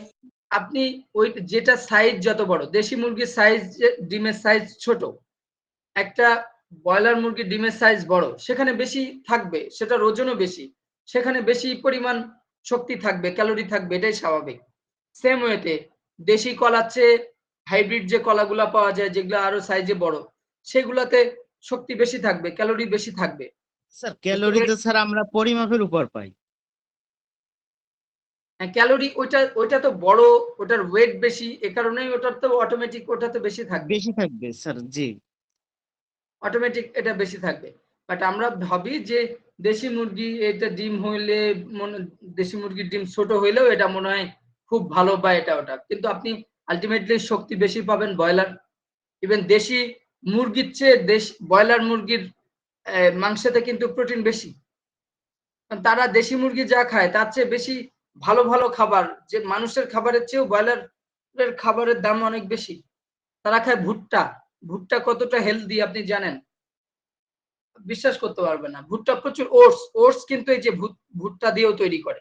আপনি ওই যেটা সাইজ যত বড়, দেশি মুরগির সাইজ, ডিমের সাইজ ছোট, একটা ব্রয়লার মুরগির ডিমের সাইজ বড়, সেখানে বেশি থাকবে, সেটার ওজনও বেশি, সেখানে বেশি পরিমাণ শক্তি থাকবে, ক্যালোরি থাকবে, এটাই স্বাভাবিক। সেম ওয়েতে দেশি কলার চেয়ে হাইব্রিড যে কলাগুলা পাওয়া যায়, যেগুলো আরো সাইজে বড়, সেগুলাতে শক্তি বেশি থাকবে, ক্যালোরি বেশি থাকবে। স্যার বুঝতে ক্যালোরি তো পেরেছেন? স্যার আমরা পরিমাপের উপর পাই। ক্যালোরি ওইটা তো বড়, ওটার ওয়েট বেশি, এ কারণেই ওটার তো অটোমেটিক ওটা তো বেশি থাকবে। বেশি থাকবে স্যার, জি। অটোমেটিক এটা বেশি থাকবে। বাট আমরা ভাবি যে দেশি মুরগি এটা ডিম হইলে দেশি মুরগির ডিম ছোট হইলেও এটা মনে হয় খুব ভালো বা এটা ওটা, কিন্তু আপনি আলটিমেটলি শক্তি বেশি পাবেন ব্রয়লার। ইভেন দেশি মুরগির চেয়ে ব্রয়লার মুরগির মাংসেতে কিন্তু প্রোটিন বেশি। কারণ তারা দেশি মুরগি যা খায় তার চেয়ে বেশি ভালো ভালো খাবার, যে মানুষের খাবারের চেয়েও ব্রয়লারের খাবারের দাম অনেক বেশি। তারা খায় ভুট্টা। ভুট্টা কতটা হেলদি আপনি জানেন? বিশ্বাস করতে পারবে না। ভুট্টা প্রচুর, ওটস কিন্তু এই যে ভুট্টা দিয়েও তৈরি করে।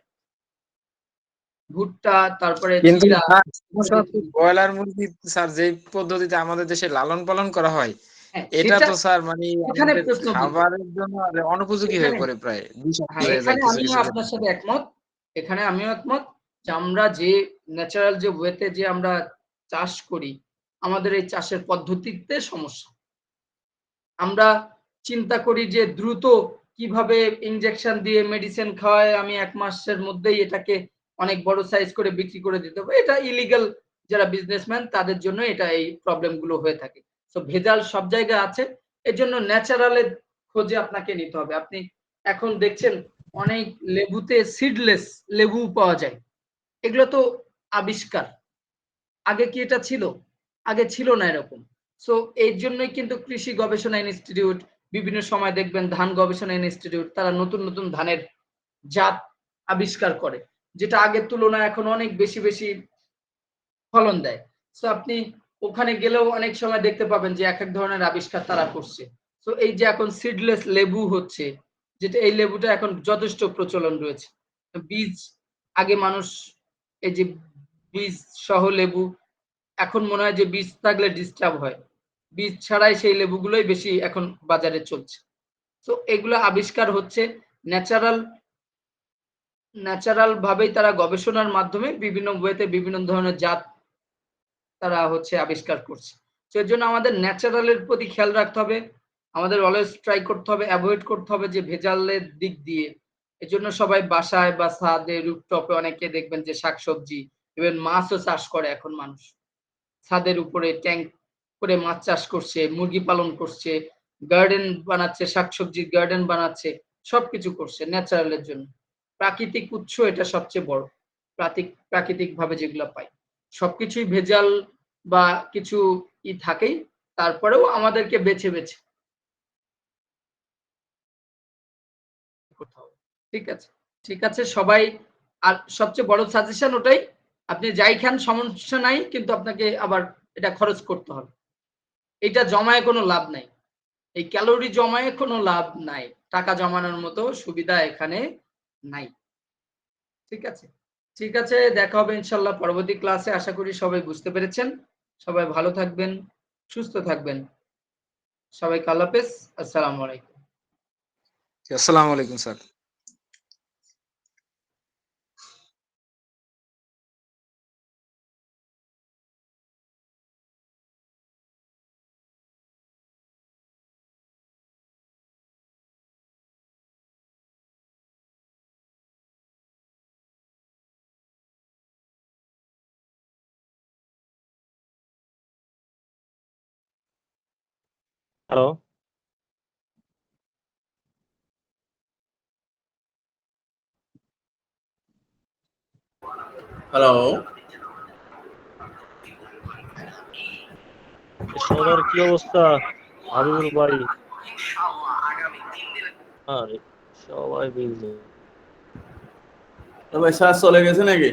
ভুট্টা, তারপরে কিন্তু চিড়া, স্যার এগুলো সমস্যা দিয়ে হচ্ছে তৈরি করে। ব্রয়লার মুরগি স্যার যে পদ্ধতিতে আমাদের দেশে লালন পালন করা হয়, হ্যাঁ, এটা সেটা তো স্যার মানে এখানে আমাদের প্রশ্ন কি? খাবারের জন্য অনুপযোগী হয়ে এখানে, পড়ে, প্রায় বিষাক্ত হ্যাঁ, হয়ে যায় এখানে কিছু আমিও কিছু আপনার ক্ষেত্রে। সাথে একমত। এখানে আমিও একমত যে আমরা যে ন্যাচারাল যে ওয়েতে যে আমরা চাষ করি, আমাদের এই চাষের পদ্ধতিতে সমস্যা। আমরা চিন্তা করি যে দ্রুত কিভাবে ইনজেকশন দিয়ে মেডিসিন খাওয়ায় আমি ১ মাসের মধ্যেই এটাকে অনেক বড় সাইজ করে বিক্রি করে দিতে হবে। এটা ইলিগাল, যারা বিজনেসম্যান তাদের জন্য এটা এই প্রবলেম গুলো হয়ে থাকে। সো ভেজাল সব জায়গায় আছে। এজন্য ন্যাচারাল এর খোঁজে আপনাকে নিতে হবে। আপনি এখন দেখছেন অনেক লেবুতে সিডলেস লেবু পাওয়া যায়। এগুলো তো আবিষ্কার। আগে কি এটা ছিল? আগে ছিল না এরকম। সো এর জন্যই কিন্তু কৃষি গবেষণা ইনস্টিটিউট, বিভিন্ন সময় দেখবেন ধান গবেষণা ইনস্টিটিউট, তারা নতুন নতুন ধানের জাত আবিষ্কার করে, যেটা আগের তুলনায় এখন অনেক বেশি বেশি ফলন দেয়। সো আপনি ওখানে গেলেও অনেক সময় দেখতে পাবেন যে এক এক ধরনের আবিষ্কার তারা করছে। সো এই যে এখন সিডলেস লেবু হচ্ছে, যেটা এই লেবুটা এখন যথেষ্ট প্রচলন রয়েছে। বীজ আগে মানুষ এই যে বীজ সহ লেবু, এখন মনে হয় যে বীজ থাকলে ডিস্টার্ব হয়। বীজ ছাড়াই সেই লেবুগুলোই বেশি এখন বাজারে চলছে। তো এগুলো আবিষ্কার হচ্ছে ন্যাচারাল ন্যাচারাল ভাবেই তারা গবেষণার মাধ্যমে বিভিন্ন ওয়েতে বিভিন্ন ধরনের জাত তারা হচ্ছে আবিষ্কার করছে। তো এর জন্য আমাদের ন্যাচারালের প্রতি খেয়াল রাখতে হবে। আমাদের অলওয়েজ ট্রাই করতে হবে, এভয়েড করতে হবে যে ভেজালের দিক দিয়ে। এজন্য সবাই বাসায় বা ছাদে রুফটপে অনেকে দেখবেন যে শাকসবজি, ইভেন মাছও চাষ করে এখন মানুষ। ছাদের উপরে ট্যাঙ্ক করে মাছ চাষ করছে, মুরগি পালন করছে, গার্ডেন বানাচ্ছে, শাকসবজির গার্ডেন বানাচ্ছে, সবকিছু করছে ন্যাচারালের জন্য। প্রাকৃতিক উৎস এটা সবচেয়ে বড়। প্রাকৃতিকভাবে যেগুলো পাই। সবকিছুই ভেজাল বা কিছু থাকেই, তারপরেও আমাদেরকে বেছে বেছে করতে হবে। ঠিক আছে? ঠিক আছে সবাই, আর সবচেয়ে বড় সাজেশন ওটাই, আপনি যাই খান সমস্যা নাই, কিন্তু আপনাকে আবার এটা খরচ করতে হবে। এটা জমায়ে কোনো লাভ নাই। এই ক্যালোরি জমায়ে কোনো লাভ নাই। টাকা জমানোর মতো সুবিধা এখানে নাই। ঠিক আছে? ঠিক আছে, দেখা হবে ইনশাআল্লাহ পরবর্তী ক্লাসে। আশা করি সবাই বুঝতে পেরেছেন। সবাই ভালো থাকবেন, সুস্থ থাকবেন। সবাইকে আল্লাহ হাফেজ। আসসালামু আলাইকুম। আসসালামু আলাইকুম স্যার। হ্যালো। হ্যালো। সবার কি অবস্থা? হাবিবুল ভাই। আরে সবাই বিজি। তো ভাই শ্বাস চলে গেছে নাকি?